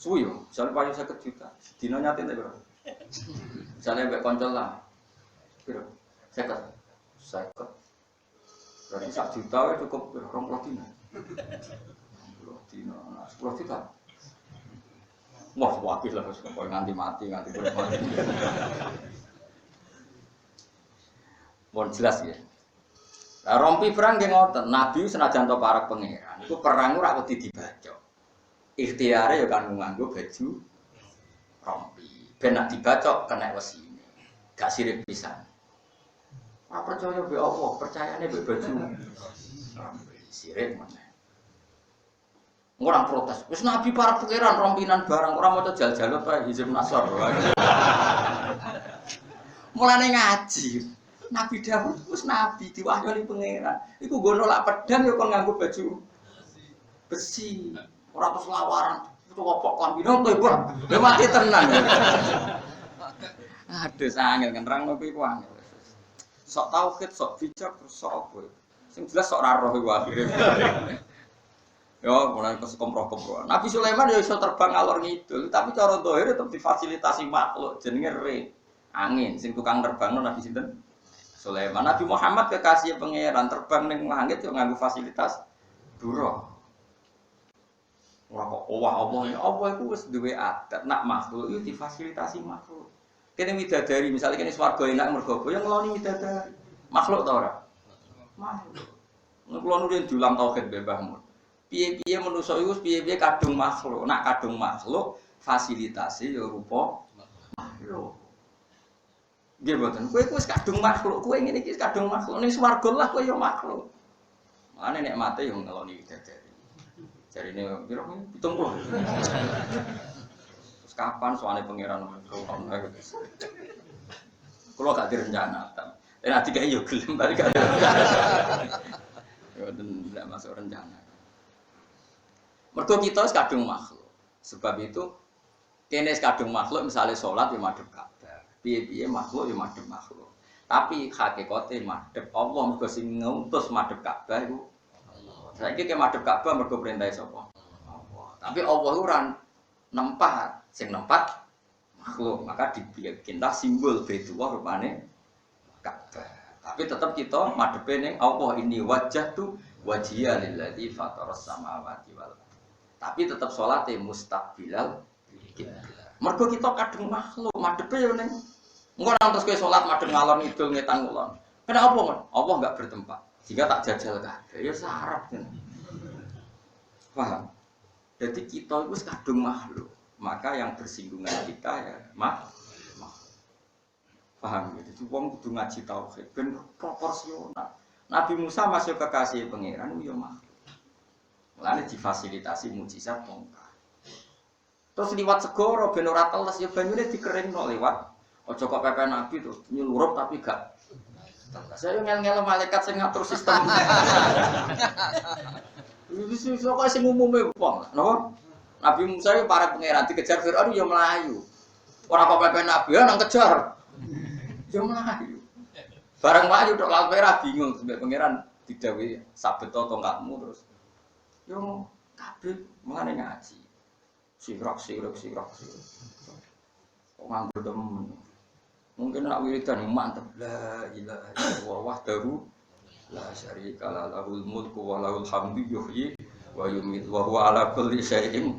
suwi yo, misale payu 50 juta. Dina nyate nek piro? Misale mbek kanca lah. Piro? 50. 50. Berarti 1 juta wis cukup 20 dina. 20 dina, 10 juta. Wah, wakil lah kok nganti mati. Mohon jelas ya. Lah rompi perang nggih ngoten, Nabi senajan to parek pangeran, iku perang ora wedi dibacok. Ikhtiare ya kan nganggo baju rompi. Ben nek dibacok kena wesine. Gak sirik pisan. Ora percaya be Allah, percayane be baju rompi. Sirik meneh. Ora protes. Wis Nabi parek pangeran rompinan barang ora maca jal-jalot wae Hizb Nasr. Mulane ngaji. Nabi Dawud wis nabi diwahyoni pangeran. Iku nggo nolak pedang ya kon nganggo baju besi. Ora terus lawaran. Itu opok klambine tebak. Lah mati tenan. Aduh sangel nerangno kuwi ku angel. Sok tauhid, sok bijak, sok apa. Sing jelas sok ra roh iku akhire. Yo mulai kekomproh-komproh. Nabi Sulaiman ya iso terbang ngalor ngidul, tapi cara zahir tetep difasilitasi makhluk jenenge re. Angin sing tukang terbangno Nabi sinten? Sulaiman. Nabi Muhammad kekasih pangeran terbang ning langit yo nganggo fasilitas duro. Ora kok Allah iku wis duwe adat nak makhluk yo difasilitasi makhluk. Kene widadari misalnya kene swarga enak mergo yo ngeloni widadari. Makhluk ta ora? Makhluk. Nek kula nurin diulang tauhid Mbah. Piye-piye manusa iku piye-piye kadung makhluk. Nak kadung makhluk fasilitasi yo rupa makhluk. Nggih mboten. Kowe wis kadung makhluk, kowe ngene iki kadung makhluk. Ning swarga lah kowe yo makhluk. Mane nek mate yo ngeloni widadari. Jarine piro 70. Terus kapan soalnya pangeran ngono. Kulo gak direncana. Nek dikai yo gelem balik gak. Yo ndak masuk rencana. Mergo kita wis kadung makhluk. Sebab itu kene kadung makhluk misalnya salat yo madhep Ka'bah. Piye-piye makhluk ya madhep makhluk. Tapi hakikate madhep Allah mergo sing ngutus madhep Ka'bah iku Allah. Saiki ke madhep Ka'bah mergo perintah sapa? Allah. Tapi Allah ora nempat, sing nempat makhluk. Maka dibikinlah simbol Baitullah rupane Ka'bah. Tapi tetap kita madhepe ning Allah ini wajjahtu wajhiya lillazi fataras samawati wal ardh. Tapi tetap salate mustaqbilal kiblat. Mergo kita kadung makhluk, madhepe yo ning. Engko nang terus kowe salat madhep ngalor ngidul ngetan ngulon. Kenapa, Mas? Allah enggak bertempat. Jika tak jajal kabeh ya sarap. Paham? Jadi kita itu kadung makhluk. Maka yang bersinggungan kita ya makhluk. Paham ya? Jadi wong kudu ngaji tauhid ben proporsional. Nabi Musa masuk kekasih pangeran yo makhluk. Mulane difasilitasi mukjizat tongkat. Terus liwat segoro ben ora teles ya banyune dikeringno liwat. Aja kok pepe Nabi tuh nyulurup tapi gak. Saya ngel-ngel malaikat sing ngatur sistem. Wis kok sing umume wong, napa? Nabi Musa yo para pangeran dikejar Firaun yo melayu. Ora kok pepe Nabi nang kejar. Yo melayu. Bareng melayu tok laut merah bingung sampe pangeran didhawuhi sabeto tongkatmu terus. Yo kabeh mengane ngaji. Sirak. Kok nganggur temen. Mungkin nak wiridan mantep la ilaha illallah wahdahu la syarika lahul mulku wa lahul hamdu yuhyi wa yumiitu wa huwa ala kulli syai'in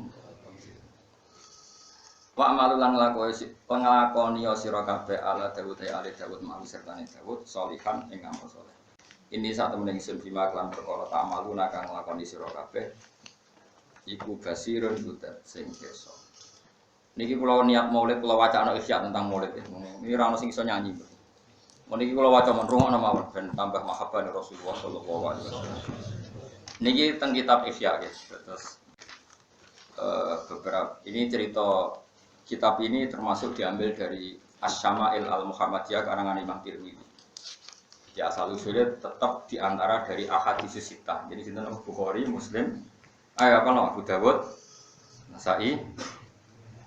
wa amalulan nglakoni sira kabeh ala Daud ali Daud mawi sertane Daud sholihan ing amal saleh. Ini sak temene ingsun bima lan perkara tak malu kang nglakoni sira kabeh iku basirun butet sing kesa. Niki kula niat maulid kula wacana ihya tentang maulid. Ini ora ono sing iso nyanyi. Niki kula waca men rungokno mawon ben tambah mahabbah Rasulullah sallallahu alaihi wasallam. Niki teng kitab ihya guys. Terus beberapa ini cerita kitab ini termasuk diambil dari Asy-Syama'il Al-Muhammadiyah karangan Imam Tirmidzi. Ya asal usulnya tetap diantara dari ahadits sittah. Jadi sinten Bukhari, Muslim, Abu Dawud, Nasa'i,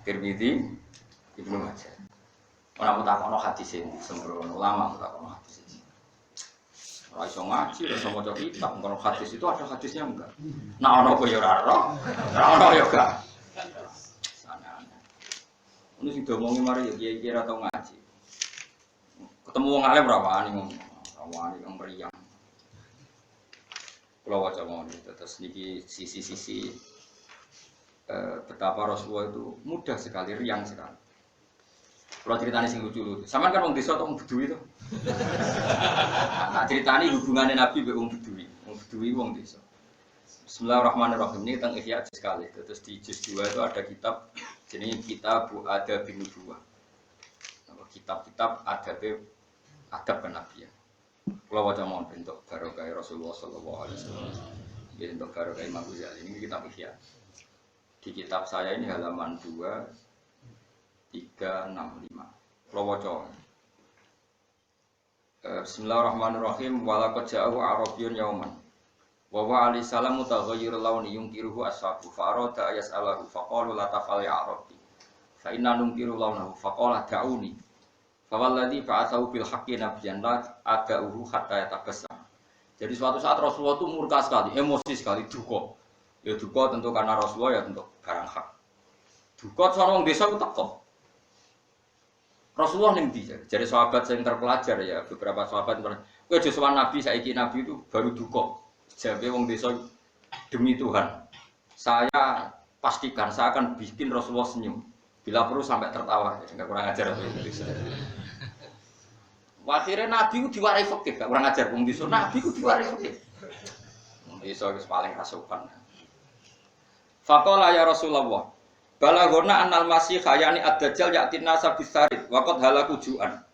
Tirmidzi, Ibnu Majah. Ora mutakono hadis ini, sembrono ulama mutakono hadis ini. Ora iso ngaji, ora iso maca kitab, kalau hadis itu ada hadisnya enggak. Nah ono kok ya ora ora. Ora ono ya enggak. Sanane. Ini sing diomongi mari ya kiai ora tau ngaji. Ketemu wong alim ora wani ngomong, ora wani wong mriyang. Kula waca mawon terus niki sisi-sisi betapa Rasulullah itu mudah sekali, riang sekali. Kalau ceritanya sing lucu-lucu, sama kan wong desa atau wong Bedui itu. Nah ceritanya hubungannya Nabi be wong Bedui wong desa. Bismillahirrahmanirrahim ini tentang ihya sekali. Terus di juz 2 itu ada kitab, jadi kitab ada bin Nubuwah. Kitab-kitab adab kenabian. Kalau wajah mau bentuk barokah Rasulullah sallallahu alaihi wasallam, bentuk barokah Imam Ghazali ini kitab ihya. Di kitab saya ini halaman 2365. Kalau Bismillahirrahmanirrahim. Walaqad ja'ahu Arabiyyun yauman. Wa huwa alaihi salam mutaghayyirul launi yunkiruhu ashabu fa arada yas'alahu fa qalu la tafal ya Arabi. Fa inna nunkiru launahu fa qala da'uni. Fa walladzi ba'athahu bil haqqi nabiyyan la ada'uhu hatta yatabassam. Jadi suatu saat Rasulullah itu murka sekali, emosi sekali, duka. Ya duka tentu karena Rasulullah ya tentu barang hak. Duka sono wong desa ku teko. Rasulullah ning ndi? Jadi sahabat sing terpelajar ya beberapa sahabat kowe aja sowan Nabi saiki Nabi itu baru duka. Jabe wong desa demi Tuhan. Saya pastikan saya akan bikin Rasulullah senyum. Bila perlu sampai tertawa. Enggak kurang ajar itu. Akhirnya Nabi itu diwarai fikih, enggak kurang ajar wong desa. Nabi itu diwarai fikih. Wong desa wis paling rasukan. Faqala ya Rasulullah, balaghona annal masih khayani ad-dajjal ya'tina sabisarid wa qad halaku ju'an.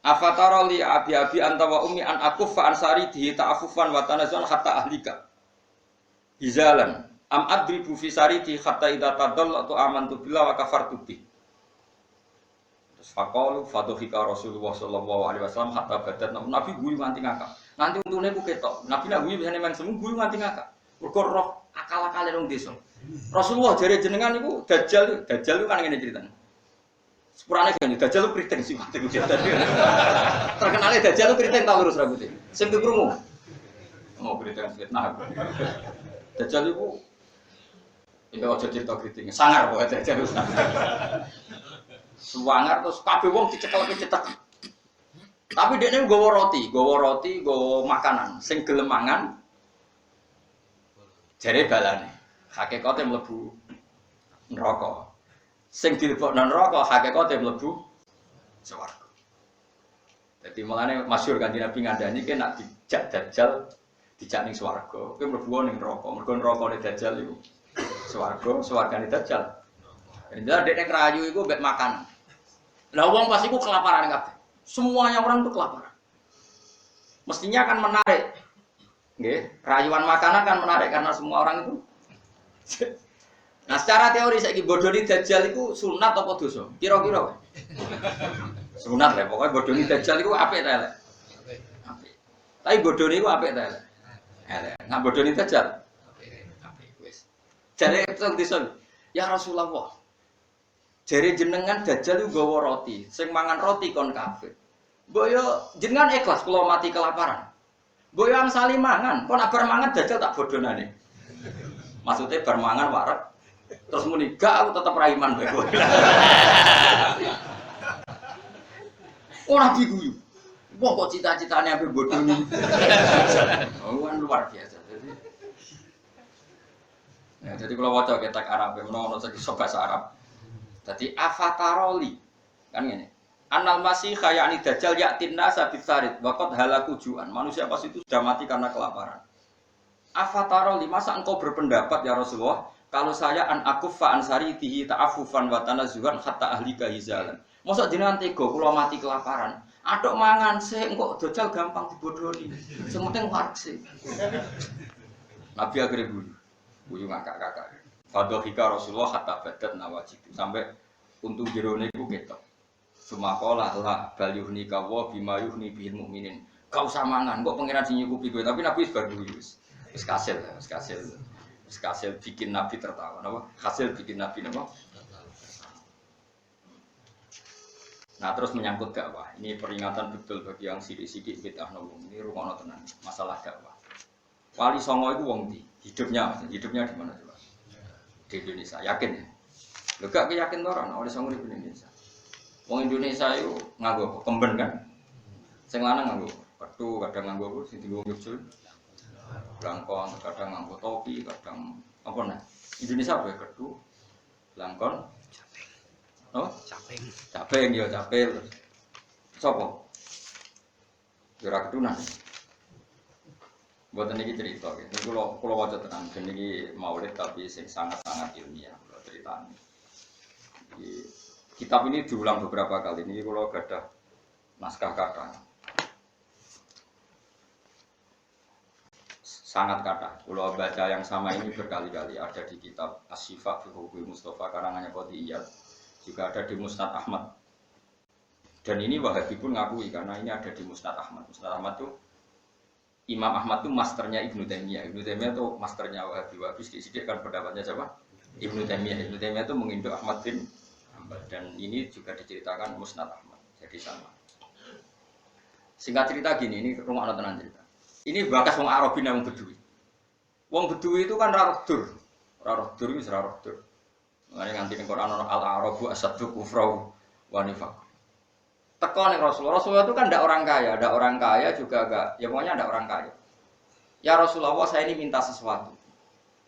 Afatara li abi anta wa ummi an akuffa ansari dihi ta'affufan wa tanazun hatta ahlika. Hizalan am adribu fi sariti hatta idza tadallatu amantu billahi wa kafartu bi. Terus faqalu fadhika Rasulullah sallallahu alaihi wasallam hatta badat Nabi guyu nganti ngakak. Nanti untune ku ketok. Nabi nak guyu biasane men semu guyu nganti ngakak. Mergo roh akal-akale wong desa. Rasulullah jare jenengan niku dajjal itu kan ngene ceritane. Sepurane kan dajjal itu kriting sih mati ku ceritane. Terkenale dajjal itu kriting ta lurus rambutnya. Sing krungu. Mau kriting fitnah. Dajjal itu iki aja cerita kriting. Sangar kok dajjal itu. Suwangar terus kabeh wong dicekel-cetek. Tapi dekne nggawa roti, nggawa makanan sing gelem mangan. Jare balane hakikate mlebu neraka. Sing dilebokno neraka hakikate mlebu swarga. Dadi mulane masyhur Kanjeng Nabi ngandani ki nek dijak dajjal dijak ning swarga, kowe mlebu ning neraka. Mergo nerakane dajjal iku swarga, swargane dajjal. Jadi dekne rayu iku mbek makan. Lah wong pas iku kelaparan kabeh. Semuanya orang tuh kelaparan. Mestinya akan menarik. Nggih, rayuan makanan kan menarik karena semua orang itu. Nah, secara teori saiki bodoni dajjal iku sunat apa dosa? Kira-kira. Sunat lah, pokoknya bodoni dajjal iku apik ta elek? Apik. Tapi bodoni iku apik ta elek? Elek. Nah, bodoni dajjal apik wis. Jare teng desa, ya Rasulullah. Jare jenengan dajjal iku gawa roti, sing mangan roti kon kafir. Mbok yo jenengan ikhlas kula mati kelaparan. Mbok yo angsali mangan, kon bar mangan dajjal tak bodonane. Maksudnya bar mangan wareg terus muni gak aku tetep ra iman bae kowe. Ora diguyu. Wong kok cita-citane ampe bodoni. Oh, kan luar biasa. Jadi kalau waca ketek Arab, ono sing iso bahasa Arab. Dadi afataroli. Kan ngene. Anal masih khayani dajjal yatin nasa bisarid waqad halaku juan. Manusia pas itu sudah mati karena kelaparan. Afataroli, masa engkau berpendapat ya Rasulullah, kalau saya an akuffa ansari tihi ta'affufan wa tanazzuhan hatta ahlika hizalan. Mosok jenengan tega kula mati kelaparan. Aduk mangan sik engko dajjal gampang dibodoni. Sing penting warse. Nabi akhirnya guyu ngakak-kakak. Fadhika Rasulullah hatta badat nawajidu sampai untung jerone iku ketok. Sumakola la balyuhni kawa bima yuhni bil mukminin. Kau usah mangan kok pangeran sing nyukupi kowe, tapi Nabi wis bar guyu wis. Wis kasil bikin Nabi tertawa, napa? Hasil bikin Nabi napa? Nah, terus menyangkut dakwah. Ini peringatan betul bagi yang sidik-sidik bid'ah nopo. Ini rumono tenan masalah dakwah. Wali Songo itu wong ndi? Hidupnya di mana coba? Di Indonesia, yakin ya? Lho gak yakin to ora Wali Songo di Indonesia. Wong Indonesia itu nganggo kemben kan? Sing lanang nganggo petu, kadang nganggo apa sing dienggo nyusul. Langkon, kadang nganggo topi, kadang apa nah? Indonesia apa ya kedu? Langkon, caping. Oh, caping. Caping ya capil. Sopo? Ora kedunan. Buat ini cerita, gitu. Kalau wajar tenang, ini maulid tapi sangat-sangat ilmiah. Kalau cerita ini, kitab ini diulang beberapa kali. Ini kalau ada naskah kata. Sangat kata. Kalau baca yang sama ini berkali-kali ada di kitab As-Syifa fi Hukmi Mustafa karangannya Qotiyat, juga ada di Musnad Ahmad. Dan ini Wahabi pun ngakui karena ini ada di Musnad Ahmad. Musnad Ahmad itu Imam Ahmad itu masternya Ibnu Taimiyah. Ibnu Taimiyah itu masternya Wahabi. Wahabi sedikit kan pendapatnya siapa? Ibnu Taimiyah. Ibnu Taimiyah itu menginduk Ahmad bin Hanbal. Dan ini juga diceritakan Musnad Ahmad. Jadi sama. Singkat cerita gini, ini rumah anak tenan cerita. Ini bakas wong Arabi nang Bedui. Wong Bedui itu kan rarodur. Rarodur wis rarodur. Mane nganti ning Quran ana al-arabu asaddu kufra wa nifaq. Teko ning Rasulullah. Rasulullah itu kan ndak orang kaya, ada orang kaya juga enggak. Ya pokoknya ada orang kaya. Ya Rasulullah, saya ini minta sesuatu.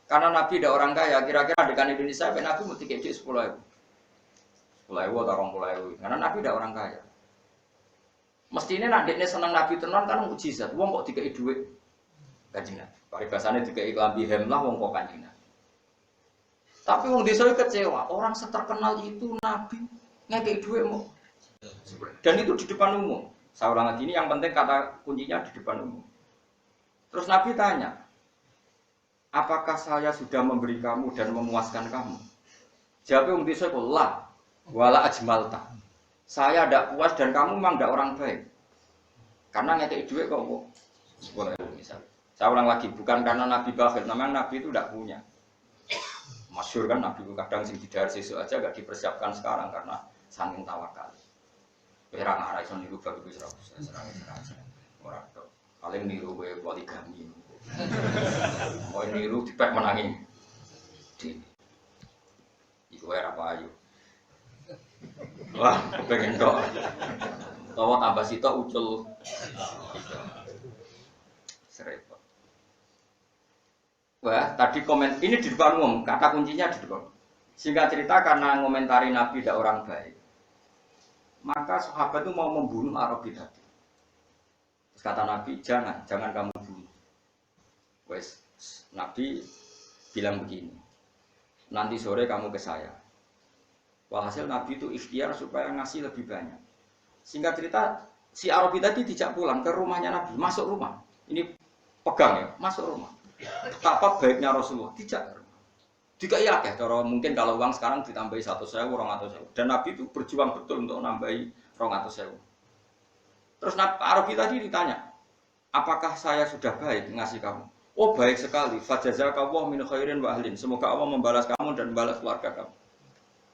Karena Nabi ada orang kaya, kira-kira dekan Indonesia Nabi mesti kecil 10.000. 10.000 atau 20.000. Karena Nabi ada orang kaya. Mestinya nak dekne seneng Nabi tenan kan mukjizat. Wong kok dikei dhuwit Kanjeng Nabi. Paribasane dikei klambi hemlah wong kok Kanjeng Nabi. Tapi wong desa kecewa, orang seterkenal itu Nabi ngekei dhuwit mau. Dan itu di depan umum. Saya ulang lagi ini yang penting kata kuncinya di depan umum. Terus Nabi tanya, apakah saya sudah memberi kamu dan memuaskan kamu? Jawabnya wong desa kok la wala ajmalta. Saya tidak puas dan kamu memang tidak orang baik. Karena ngekei duit kok boleh misal. Saya ulang lagi, bukan karena Nabi bakhil, memang Nabi itu tidak punya. Masyhur kan Nabi itu kadang sing didahar sesuk aja gak dipersiapkan sekarang karena saking tawakal. Perang arah iso niru bab iku serang. Ora tok. Paling niru kowe poligami. Mau niru dipek menangi. Iku ora payu. Wah, pengen dok. Tawa tambah sitok ucul. Serempet. Wah, tadi komen ini di depan umum, kata kuncinya di depan. Singkat cerita karena ngomentari Nabi tidak orang baik, maka sahabat itu mau membunuh Arabi tadi. Terus kata Nabi, jangan kamu bunuh. Wes Nabi bilang begini, nanti sore kamu ke saya. Walhasil Nabi itu ikhtiar supaya ngasih lebih banyak. Singkat cerita, si Arabi tadi tidak pulang ke rumahnya Nabi, masuk rumah. Ini pegang ya, masuk rumah. Betapa baiknya Rasulullah, tidak. Jika iya ya, cara mungkin kalau uang sekarang ditambahi 100.000, 200.000. Dan Nabi itu berjuang betul untuk nambahi 200.000. Terus Arabi tadi ditanya, apakah saya sudah baik ngasih kamu? Oh baik sekali, fajazakallahu min khairin wa ahlin. Semoga Allah membalas kamu dan membalas keluarga kamu.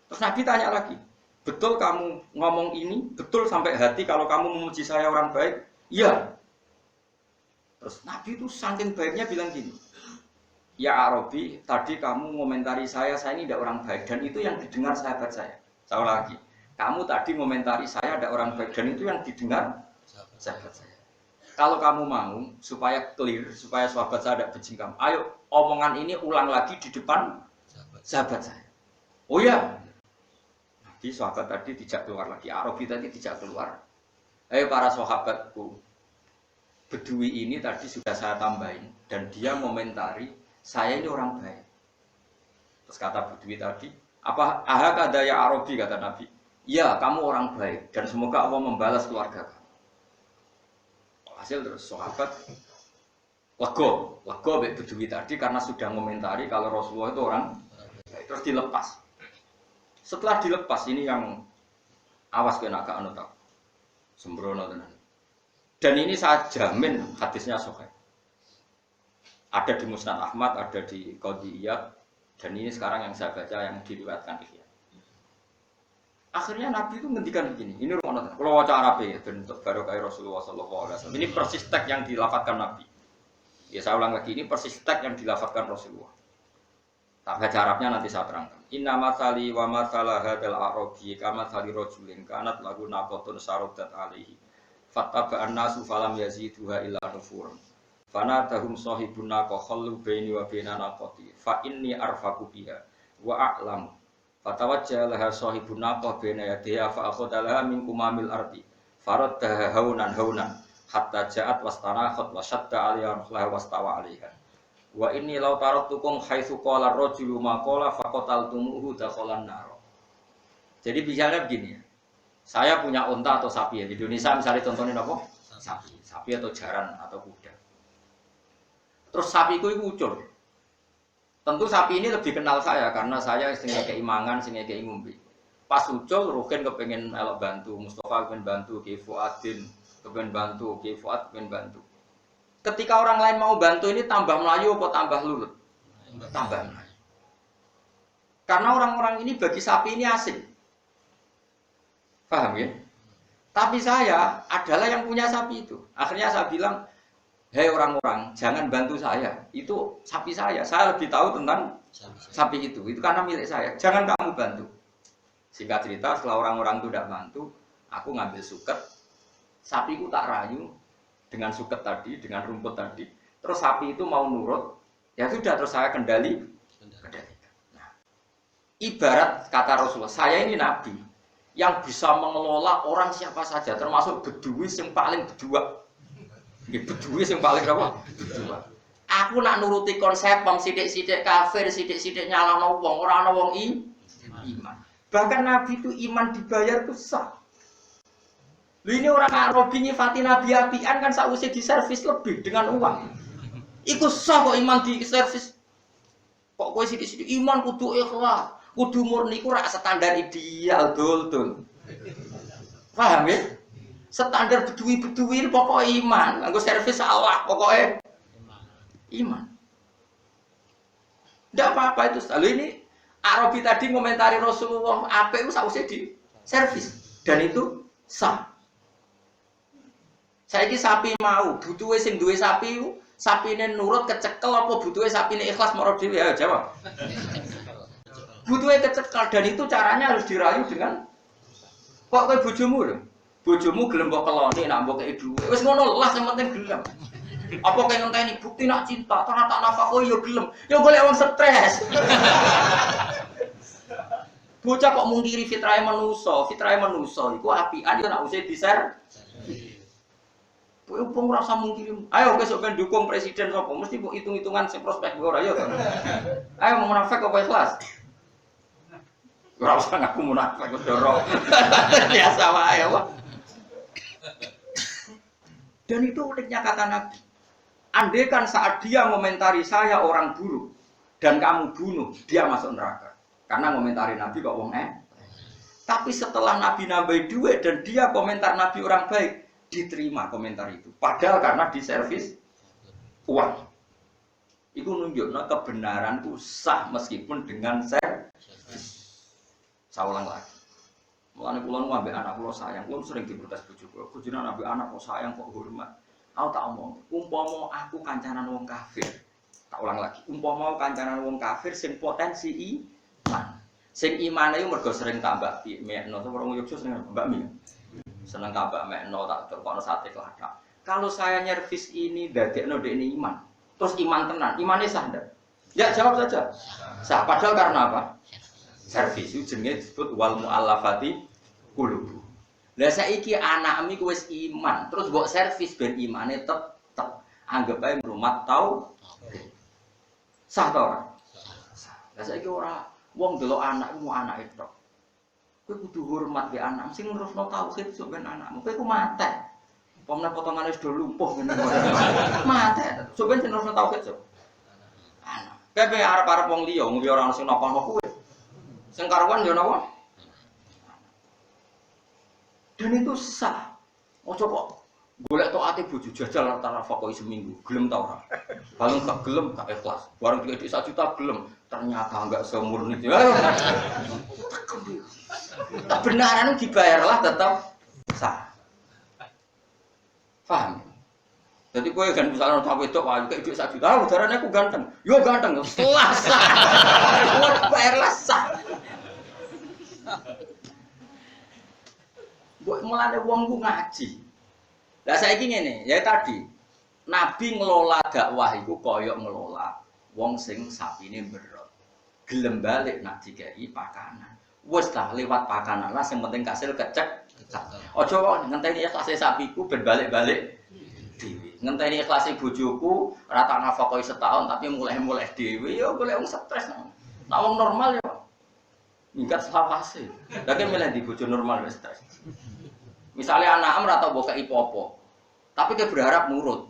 Terus Nabi tanya lagi, betul kamu ngomong ini? Betul sampai hati kalau kamu memuji saya orang baik? Iya. Terus Nabi itu saking baiknya bilang gini, ya Arabi, tadi kamu ngomentari saya ini tidak orang baik, dan itu yang didengar sahabat saya. Saya lagi, kamu tadi ngomentari saya ada orang baik, dan itu yang didengar sahabat saya. Kalau kamu mau supaya clear, supaya sahabat saya tidak benci kamu, ayo omongan ini ulang lagi di depan sahabat saya. Oh ya, jadi sahabat tadi tidak keluar lagi, Arabi tadi tidak keluar. Ayo para sahabatku, Bedui ini tadi sudah saya tambahin, dan dia ngomentari saya ini orang baik. Terus kata Bedui tadi, apa ahak ada ya Arabi, kata Nabi. Ya, kamu orang baik dan semoga Allah membalas keluarga kamu. Hasil terus sahabat lego Bedui tadi karena sudah ngomentari kalau Rasulullah itu orang baik. Terus dilepas. Setelah dilepas ini yang awas kena agak anotak sembrono tenan. Dan ini saya jamin hadisnya sahih. Ada di Musnad Ahmad, ada di Qadiyat, dan ini sekarang yang saya baca yang diriwayatkan Ihya. Akhirnya Nabi itu ngendikan begini, ini rumah kalau wajah Arab ya, bentuk barokah Rasulullah SAW. Ini persis teks yang dilafadzkan Nabi. Ya saya ulang lagi, ini persis teks yang dilafadzkan Rasulullah. Tak baca Arabnya nanti saya terangkan. Inna masali wa masalah hadal Arabi kama sali rojulin kanat lagu naqotun sarodat alaihi fattaba'an nasu falam yaziduha illa nufuran. Fana tahum sahibun naqa khallu baini wa baina naqati fa inni arfaqu biha wa a'lamu fatawajjala laha sahibun naqa baina yadiha fa akhadalaha min kumamil ardi faraddaha haunan hatta ja'at wastanakhat wa shadda 'alaiha laha wastawa 'alaiha wa inni law taraktukum haitsu qala ar-rajulu ma qala faqataltumuhu dakhalan nar. Jadi bicara begini ya. Saya punya unta atau sapi ya di Indonesia misalnya contohnya apa? Sapi atau jaran atau kuda. Terus sapiku itu ucul. Tentu sapi ini lebih kenal saya karena saya sing keimangan, sing ngombe. Pas ucul Rukin kepengen melok bantu, Mustafa kepengen bantu, Ki Fuadin kepengen bantu, Ki Fuad kepengen bantu. Ketika orang lain mau bantu ini tambah melayu apa tambah lulut? Tambah melayu. Karena orang-orang ini bagi sapi ini asing. Paham ya? Tapi saya adalah yang punya sapi itu. Akhirnya saya bilang, hei orang-orang, jangan bantu saya. Itu sapi saya. Saya lebih tahu tentang sapi itu. Itu karena milik saya. Jangan kamu bantu. Singkat cerita, setelah orang-orang itu tidak bantu, aku ngambil suket. Sapiku tak rayu dengan suket tadi, dengan rumput tadi. Terus sapi itu mau nurut. Ya sudah, terus saya kendalikan. Nah, ibarat kata Rasulullah, saya ini nabi yang bisa mengelola orang siapa saja, termasuk bedui yang paling berdua. Bedui yang paling apa? Berdua. Aku nak nuruti konsep bang sidik-sidik kafir, sidik-sidik nyalahno wong, ora ana wong iman. Bahkan Nabi itu iman dibayar itu sah. Lu ini orang Arabi nyifati Nabi apian kan sausé diservis lebih dengan uang. Iku sah kok iman diservis. Kok kowe sidik-sidik iman kudu ikhlas, kudu murni ku rak standar ideal dul. Paham ya? Standar bedui-bedui pokok iman, nganggo servis salah pokoknya iman. Tidak apa-apa itu. Lalu ini Arabi tadi komentari Rasulullah apa itu sausnya di servis dan itu sah. Saiki sapi mau butuhe sing duwe sapi sapine nurut kecekel apa butuhe sapine ikhlas marang dhewe ya jawab. Butuhe kecekel dan itu caranya harus dirayu dengan kok kowe bojomu lho. Bojomu gelem mbok keloni nak mbok kei dhuwit. Wis ngono lah sing penting gelem. Apa kaya ngenteni bukti nak cinta, ternyata nafkah yo gelem. Yo golek wong stres. Bocah kok mungkiri fitrahe manusa iku apian yo nek usih diser. Kowe opo ora usah mungkiri. Ayo besok ben dukung presiden sapa? Mesti mbok hitung-hitungan sing prospek ora ya to. Ayo mau munafik apa ikhlas? Ora usah ngaku munafik kok dorong. Biasa wae apa. Dan itu uniknya kata Nabi. Andai kan saat dia komentari saya orang buruk dan kamu bunuh, dia masuk neraka. Karena komentari Nabi kok wong Tapi setelah Nabi nambahi duit dan dia komentar Nabi orang baik, diterima komentar itu. Padahal karena diservis uang. Itu nunjukno kebenaran itu sah meskipun dengan servis. Saya ulang lagi. Mulane kula nu ambek anak kula sayang, kula sering diprotes bojo kula. Bojone ambek anak kok sayang kok hormat. Aku tak omong, umpama aku kancanan wong kafir. Tak ulang lagi, umpama kancanan wong kafir sing potensi iman. Sing imane iku mergo sering tambah mekno, orang Yogyakarta sering mbak mi. Seneng tambah mekno tak terkono sate keladak. Kalau saya nyervis ini dadekno dekne iman. Terus iman tenan, imane sah ndak? Ya jawab saja. Sah, padahal karena apa? Servis itu jenenge disebut wal mu'allafati qulubuh. Lah saiki anakmu iku wis iman, terus mbok servis ben imane tetep. Anggap ae ngrumat tau. Sah ta ora? Sah. Lah saiki ora wong delok anak mau anake tok. Kowe kudu hormat be anak, sing nerusno tauhid sok ben anakmu. Kowe ku mate. Pomne potongane wis do lumpuh ngene. Mate. Sok ben nerusno tauhid sok. Anak. Kowe arep-arep wong liya ora ono sing napa-napa kowe. Sing karuan yo napa? Dan itu sah. Ojo kok golek taate bojo jajal antara fakoi seminggu, gelem ta ora? Kalau enggak gelem gak ikhlas. Bareng duit 1 juta gelem, ternyata enggak semurni itu. Kebenaran dibayarlah tetap sah. Paham? Jadi kowe kan misalnya cawe wedok wae kayak duit 1 juta, udarane aku ganteng. Yo ganteng, setelah sah. Bayarlah sah. Buat mulane wong ku ngaji. Lah saiki ngene, ya tadi Nabi ngelola dakwah iku kaya ngelola wong sing sapine berot. Gelem balik nak dikai pakanan. Wis lah lewat pakanan lah sing penting kasil kecek. Aja kok ngenteni ikhlase sapiku ben balik-balik dhewe. Ngenteni ikhlase bojoku ora tak nafakoi setahun tapi mulai-mulai dhewe ya golek wong stres. Nek wong normal ya mingkat selawase. Lah ki milih di bojo normal wis stres. Misalnya anak ora tau mbok kei popo. Tapi dia berharap nurut.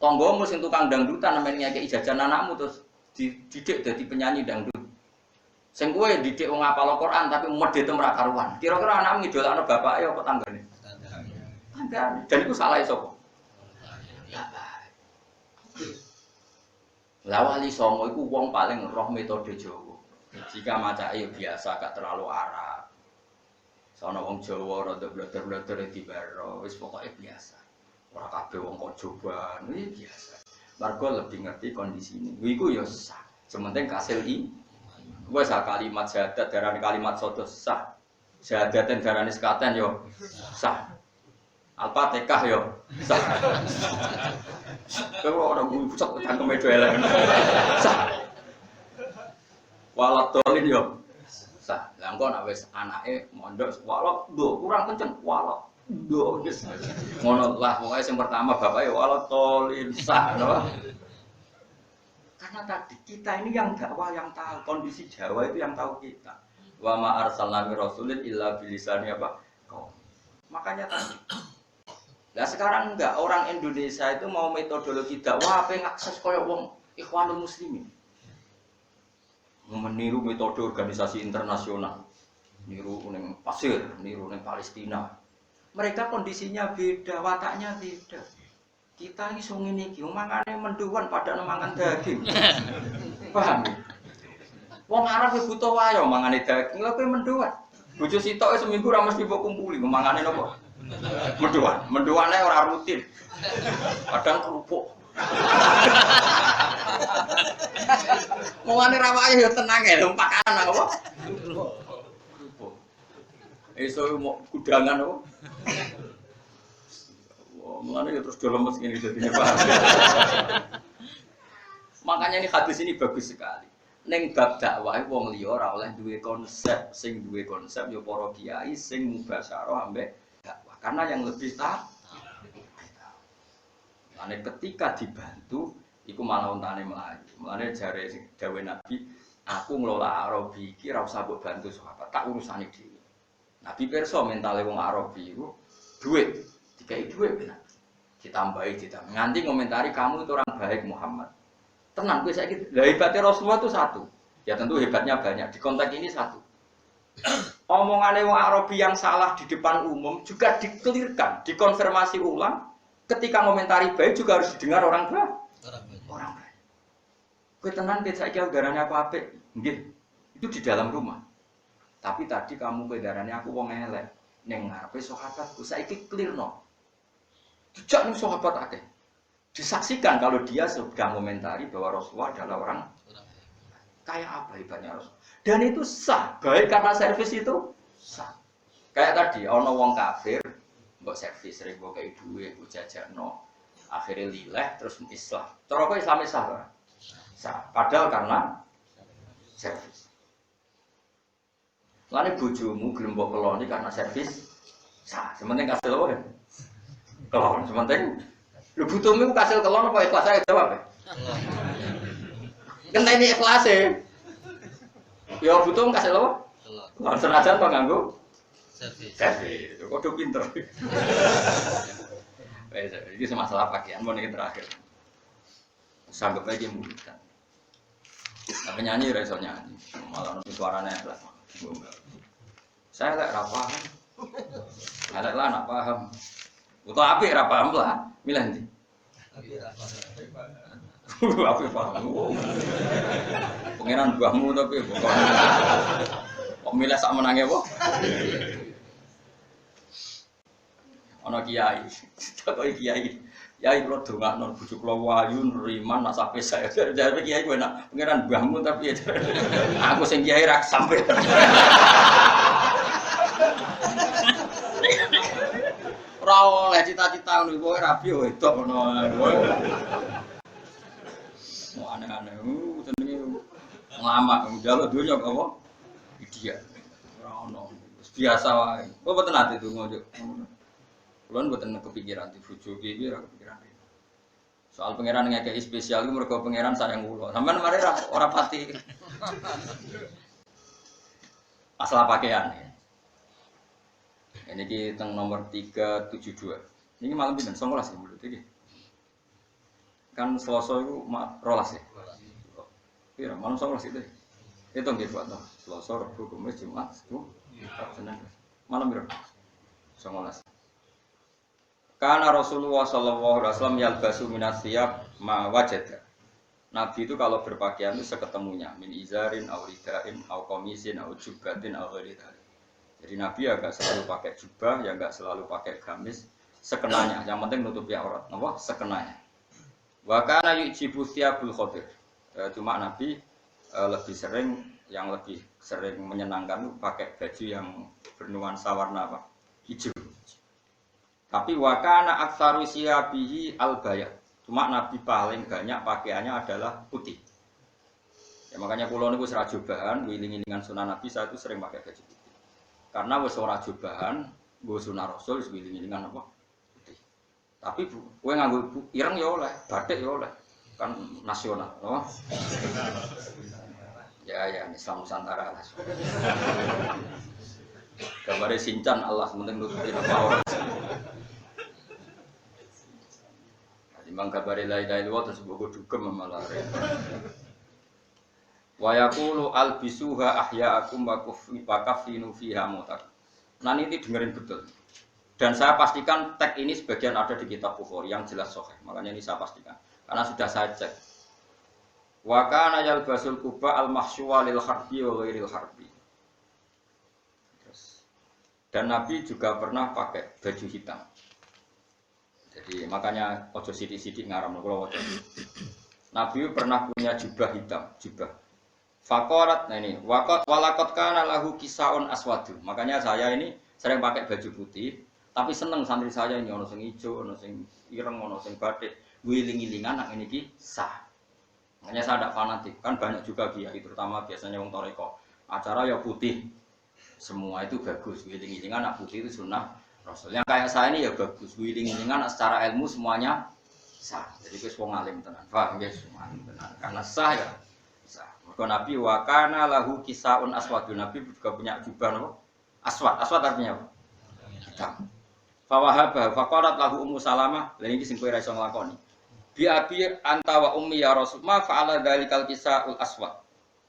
Tonggomu sing tukang dangdutan namanya ngekei jajan anakmu terus dididik dadi penyanyi dangdut. Sing kowe didik wong ngapal Al-Qur'an tapi medhete ora karuan. Kira-kira anakmu ngidolakno bapake apa tanggane? Tanggane. Dan iku salah sapa? Lah wali songo iku wong paling roh metode Jawa. Jika macake biasa gak terlalu arah. Sono wong Jawa rada bleter-bleter dibaro, wis pokoke biasa. Ora kabeh wong kok coban, iki biasa. Margo lebih ngerti kondisine. Iku ya sah. Sementing kasil wis kalimat syahadat darane kalimat sodo sah. Syahadaten darane sekaten yo sah. Al-Fatihah yo sah. Kalau orang pucuk cangkeme elek. Sah. Walat dolin yo sah. Lah engko nek wis anake mondok walok ndo kurang kenceng walok ndo wis ngono lah pokoke sing pertama bapake walok tolin sah no? Karena tadi kita ini yang dakwah yang tahu kondisi Jawa itu yang tahu kita. Wa ma arsalna min rasulin illa bilisani apa? Kaum. Makanya tadi. Lah sekarang enggak orang Indonesia itu mau metodologi dakwah apa ngakses koyo wong Ikhwanul Muslimin. Meniru metode organisasi internasional, niru ning pasir, niru ning Palestina. Mereka kondisinya beda, wataknya beda. Kita ini sing ngene iki, mangane menduan pada mangan daging. Paham? Wong Arab butuh wae mangane daging, lha kowe menduan. Bojo sitok seminggu ra mesti mbok kumpuli, mangane napa? Menduan. Menduane ora rutin. Kadang kerupuk. Mongane rawake yo tenang ya, pakanan apa? Iso mau kudangan apa? Wah, mongane yo terus dolemes ngene dadine Pak. Makanya ini hadis ini bagus sekali. Ning bab dakwah wong liya ora oleh duwe konsep, sing duwe konsep ya para kiai sing mubasyarah ambek dakwah. Karena yang lebih Ane ketika dibantu, iku malah ontane melayu. Mulane jare dawuh Nabi, aku ngelola Arabi iki ora usah mbok bantu sahabat, tak urusane dhewe. Nabi pirsa mentale wong Arabi iku duit, dikai duit benar. Ditambahi. Nganti ngomentari kamu itu orang baik Muhammad. Tenang, gue saiki lha hebatnya Rasulullah itu satu. Ya tentu hebatnya banyak. Di konteks ini satu. Omongannya wong Arabi yang salah di depan umum juga dikelirkan, dikonfirmasi ulang. Ketika komentari baik juga harus didengar orang baik. Orang baik. Gue tenang, gue saiki udaranya aku apik. Nggih. Itu di dalam rumah. Tapi tadi kamu udaranya aku wong elek. Ning ngarepe sahabatku saiki klirno. Dijak ning sahabat akeh. Disaksikan kalau dia sudah komentari bahwa Rasulullah adalah orang kayak apa hebatnya Rasul. Dan itu sah, baik karena servis itu sah. Kayak tadi, ono wong kafir, mbok servis, sering mbok kayak duit, mbok jajakno, akhirnya lileh terus Islam. Cara kok Islam sah, sah. Padahal karena servis. Lalu bojomu gelem mbok keloni karena servis sah. Sementing kasil apa kan? Kelon, sementing lu butuhmu kasil kelon apa ikhlas saya jawab ya? Kena ini ikhlas ya? Ya butuh kasil apa? Kelon senajan apa nganggo? Servis. Kok udah pinter? Ini masalah pakaian, mau nih terakhir. Sanggup aja mudah. Tapi nyanyi reso nyanyi, malah nanti suaranya ikhlas. Saya lek rapah, lek lah nak paham. Untuk api ra paham lah, milih ndi? Api paham. Pengenan buahmu tapi bukan. Kok milih sak menange apa? Ana kiai, kok kiai. Kiai kula dongakno bojo kula wayu nriman nak sampe saya. Jare kiai kowe nak pengenan buahmu tapi aku sing kiai ra sampe. Ora oleh cita-cita ngono kowe rabi wedok ngono. Mau aneh-aneh jenenge nglamak njaluk donya apa? Idia. Ora ono. Biasa wae. Kok mboten ate donga yo. Kulo mboten kepikiran di bojo iki ora kepikiran. Soal pangeran ngekeki spesial iku mergo pangeran sayang kula. Sampeyan mari ora pati. Masalah pakaian. Ini kita nomor 372. Ini malam pinten 19 ya mulut iki. Kan Selasa itu rolas ya. Iya, malam 19 itu. Itu nggih buat to. Selasa, Rabu, Kamis, Jumat, Sabtu, Senin. Malam piro? 19. Karena Rasulullah sallallahu alaihi wasallam yalbasu minas siyab ma wajada. Nabi itu kalau berpakaian itu seketemunya min izarin aw ridain aw qamisin aw jubbatin aw ghairi dzalik. Jadi Nabi ya enggak selalu pakai jubah, ya enggak selalu pakai gamis, sekenanya. Yang penting nutupi aurat, apa? Sekenanya. Wa kana yujibu thiyabul khadir. Cuma Nabi lebih sering menyenangkan pakai baju yang bernuansa warna apa? Hijau. Tapi wa kana aktsaru siyabihi al-bayad. Cuma Nabi paling banyak pakaiannya adalah putih. Ya makanya kula niku ora jubahan, wiling-wilingan sunah Nabi saya itu sering pakai baju putih. Karena wis ora jubahan, nggo sunah Rasul wis wiling-wilingan apa? Putih. Tapi kowe nganggo ireng ya oleh, batik ya oleh. Kan nasional, oh. Ya Islam Nusantara lah. Gambare Sinchan Allah penting nutupi apa. Imang kabare la ilaha illallah terus mbok dugem malah wa yaqulu albisuha ahya'akum wa kafinu fiha mutak. Nah ini dengerin betul. Dan saya pastikan tag ini sebagian ada di kitab Bukhari yang jelas sahih. Makanya ini saya pastikan karena sudah saya cek. Wa kana yalbasul quba al-mahsyuwa lil harbi wa ghairil harbi. Dan Nabi juga pernah pakai baju hitam. Jadi makanya ojo sidik-sidik ngaramno kula waca. Nabi pernah punya jubah hitam, jubah. Faqarat, nah ini, walaqad kana lahu kisaun aswadu. Makanya saya ini sering pakai baju putih, tapi seneng santri saya ini ono sing ijo, ono sing ireng, ono sing batik, wiling-wilingan nang ini ki sah. Hanya saya tidak fanatik, kan banyak juga kiai, terutama biasanya wong toreko. Acara ya putih, semua itu bagus. Wiling-wilingan anak putih itu sunnah Rasul. Yang kayak saya ini ya bagus. Wiling-wilingan secara ilmu semuanya sah. Jadi wis wong alim tenan. Paham ya, semua alim tenan. Karena sah ya sah. Mergo Nabi wa kana lahu kisaun aswadun. Nabi juga punya jubah apa? Aswad. Aswad artinya apa? Hitam. Fa wahaba faqarat lahu Ummu Salamah. Lah iki sing kowe ra iso nglakoni. Bi abi anta wa ummi ya Rasul ma fa'ala dzalikal kisaul aswad.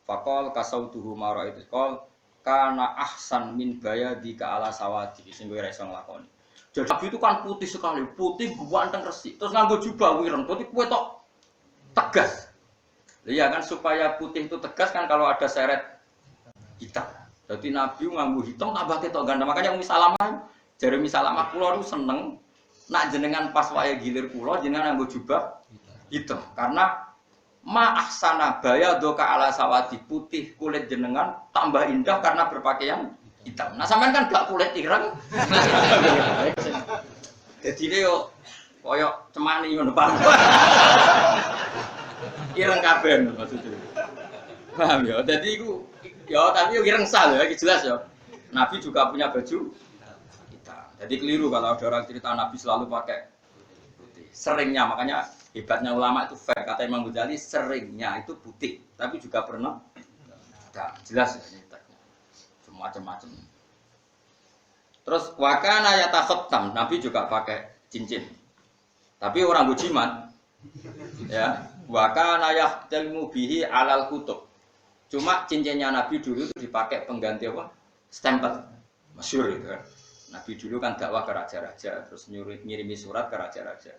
Faqal kasautuhu ma ra'aitu qol kana ahsan min bayadi ka ala sawadi sing kowe ra iso nglakoni. Jadi Nabi itu kan putih sekali, putih ganteng resik. Terus nganggo jubah wireng, berarti kowe tok tegas. Iya kan supaya putih itu tegas kan kalau ada seret hitam. Jadi Nabi nganggo hitam tambah ketok ganteng. Makanya Ummi Salamah, jare Ummi Salamah kula niku seneng nak jenengan pas wae gilir kula jenengan nganggo jubah hitam. Karena ma ahsana bayadoka ala sawadi putih kulit jenengan tambah indah karena berpakaian hitam. Nah sampean kan gak kulit ireng. Jadi ini yo koyok cemani ngono Pak. Ireng kabeh maksudnya. Paham ya? Jadi iku ya tapi yo ireng sah ya, jelas ya. Nabi juga punya baju hitam. Jadi keliru kalau ada orang cerita Nabi selalu pakai putih. Seringnya makanya hebatnya ulama itu fair, kata Imam Ghazali seringnya itu putih, tapi juga pernah tidak jelas ya ini macam-macam. Terus wakana yatakhattam, Nabi juga pakai cincin, tapi orang bujimat, ya wakana yahtalmu bihi alal kutub. Cuma cincinnya Nabi dulu itu dipakai pengganti apa? Stempel, masyhur itu kan. Nabi dulu kan dakwah ke raja-raja, terus ngirimi surat ke raja-raja.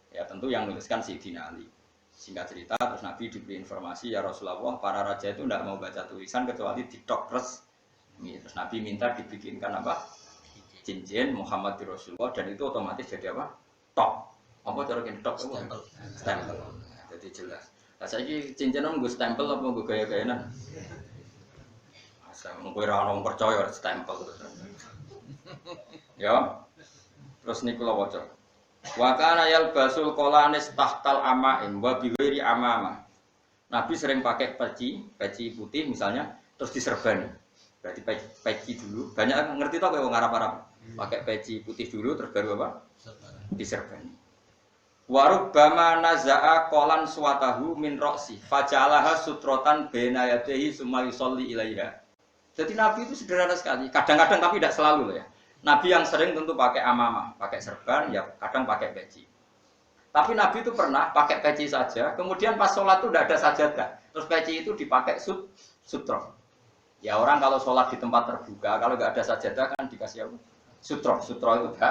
Ya tentu yang nuliskan Sayyidina Ali. Singkat cerita terus Nabi diberi informasi ya Rasulullah para raja itu tidak mau baca tulisan kecuali ditok resmi. Terus Nabi minta dibikinkan apa? Cincin Muhammad di Rasulullah dan itu otomatis jadi apa? Tok. Apa cara kene tok? Stempel. Jadi jelas. Lah saiki cincin nggo stempel apa nggo gaya-gayanan? Asal mung kowe ora ono percaya stempel. Ya. Terus niku lho waca. Wa kana yalbasul qalanis tahtal amaim wa bi ghairi amama. Nabi sering pakai peci putih misalnya terus diserbani. Berarti peci dulu. Banyak ngerti toh wong Arab-Arab. Pakai peci putih dulu terus baru apa? Diserbani. Wa rubbama nazaa qalan suwatahu min ra'si faja'alaha sutrotan baina yadayhi summa yusolli ilaiha. Jadi Nabi itu sederhana sekali. Kadang-kadang tapi tidak selalu loh ya. Nabi yang sering tentu pakai amamah, pakai serban, ya kadang pakai peci. Tapi Nabi itu pernah pakai peci saja, kemudian pas sholat itu tidak ada sajadah. Terus peci itu dipakai sutro. Ya orang kalau sholat di tempat terbuka, kalau nggak ada sajadah kan dikasih apa? Sutro itu ke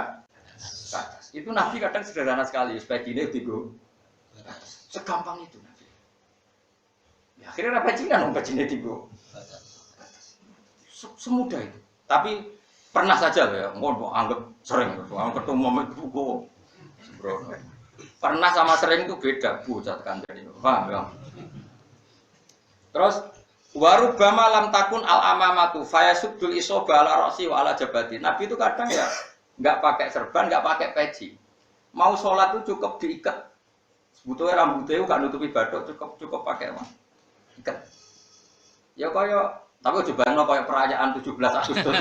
atas. Itu Nabi kadang sederhana sekali, peci ini digo. Segampang itu Nabi. Ya, akhirnya peci kan peci ini digo. Semudah itu. Tapi pernah saja ya, mau anggap sering, ketemu momen buku, pernah sama sering itu beda, bocah kandani, paham ya? Terus warubama lam takun al amamatu, fayasubdul isoba ala rosi wa ala jabati. Nabi itu kadang ya nggak pakai serban, nggak pakai peci, mau sholat itu cukup diikat, sebetulnya rambutnya nggak nutupi badan, cukup pakai apa? Ikat. Ya kayak tapi coba nggak kayak perayaan 17 Agustus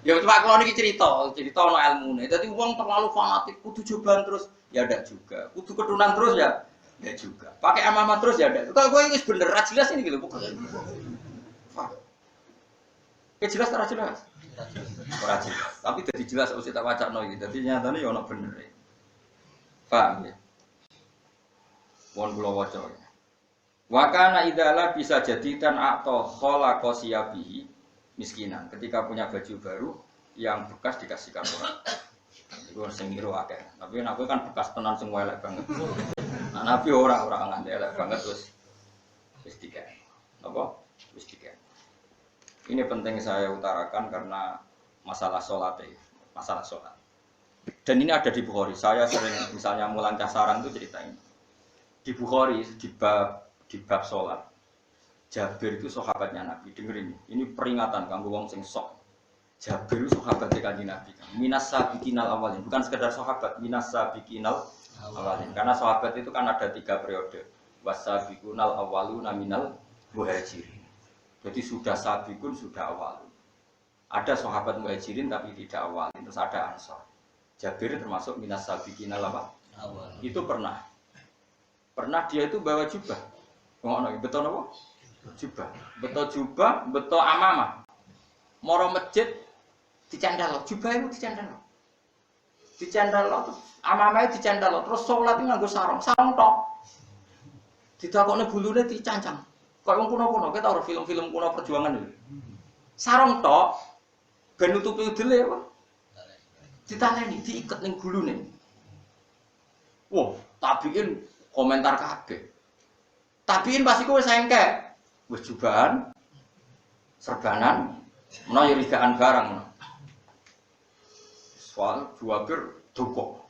ya cuma kalau ini cerita no ilmu nih. Jadi uang terlalu fanatik, kudu cobaan terus ya ada juga, kudu ketunan terus ya juga, pakai amamah terus ya ada. Kalau gue ini bener, jelas ini gitu bukan? Jelas terus jelas, jelas. Tapi jadi jelas harus kita baca no gitu. Jadi nyatanya ya no bener. Paham ya? Mohon pulau wajah. Wakana idala bisa jadikan atau khola kosiabihi miskinan. Ketika punya baju baru yang bekas dikasihkan orang. Itu sengiru akeh. Tapi aku kan bekas tenan semua elek banget. Nah, Nabi orang nganti elek banget terus tiga. Apa? Wis tiga. Ini penting saya utarakan karena masalah sholat. Dan ini ada di Bukhari. Saya sering misalnya mulang Casarang itu ceritain. Di Bukhari di bab sholat, Jabir itu sahabatnya Nabi. Dengerin ini peringatan kanggo wong sing sok. Jabir itu sahabatnya Kanjeng Nabi. Minas sabiqinal awalin, bukan sekedar sahabat, minas sabiqinal awalin. Karena sahabat itu kan ada 3 periode. Wasabiqunal awwaluna minal muhajirin. Jadi sudah sabiqun, sudah awalun. Ada sahabat muhajirin tapi tidak awalin. Terus ada ansor. Jabir termasuk minas sabiqinal apa? Awal. Itu pernah. Pernah dia itu bawa jubah. Ngono, betul apa? Jubah. Betul jubah, betul amamah. Moro masjid dicandal, jubah itu dicandal. Dicandal terus amamah dicandal terus salat nganggo sarung tok. Ditakokne bulune dicancang. Kaya wong kuno-kuno, kita ora film-film kuno perjuangan lho. Sarung tok ben nutupi udele apa? Ditaleni, diiket ning gulune. Wah, tabiin komentar kabeh. Tabiin pasti kowe sengkek. Wis jubahan, serbanan, menawa yo rigaan barang menawa. Soal juabir duka.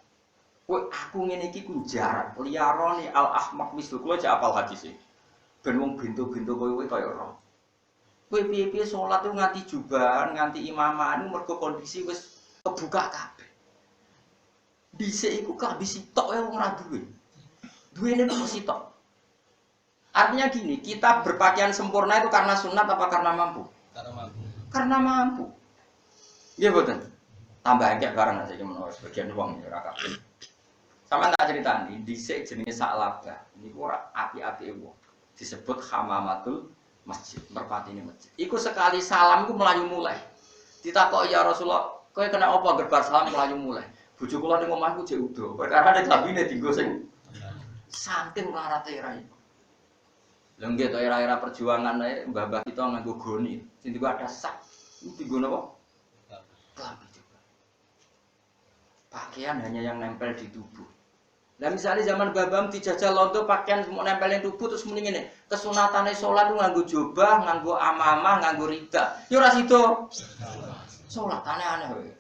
Kowe aku ngene iki ku jarak, liyarone al-ahmaq mislu kula jak apal hadis iki. Ben wong bintu-bintu kowe kaya ora. Kowe piye-piye salat ku nganti jubahan, nganti imaman mergo kondisi wis kebuka kabeh. Dhisik iku kabeh sitok wae wong ora duwe. Duwene kok sitok. Artinya gini, kita berpakaian sempurna itu karena sunat apa karena mampu? Karena mampu. Karena mampu. Iya betul. Tambah engkek barang aja menurut sebagian uang ya kabeh. Sama tak cerita nih, dhisik jenenge Sa'labah. Niku ora api-api wong. Disebut hamamatul masjid, merpatine masjid. Iku sekali salam iku melayu mulai. Ditakoki ya Rasulullah, kowe kena apa gerbar salam melayu mulai? Bojo kula ning omahku jek udo. Perkara nek labine dienggo sing saking larate ra iku. Lha nggih to era-era perjuangan ae mbah-mbah kita nganggo goni. Sing diku ada sak. Iku dienggo napa? Klambi juga. Pakaian hanya yang nempel di tubuh. Nah misalnya zaman babam dijajal londo pakaian semua nempelin tubuh terus muni ngene. Kesunatane salat ku nganggo jubah, nganggo amamah, nganggo rida. Ya ora sida. Salat aneh-aneh wae.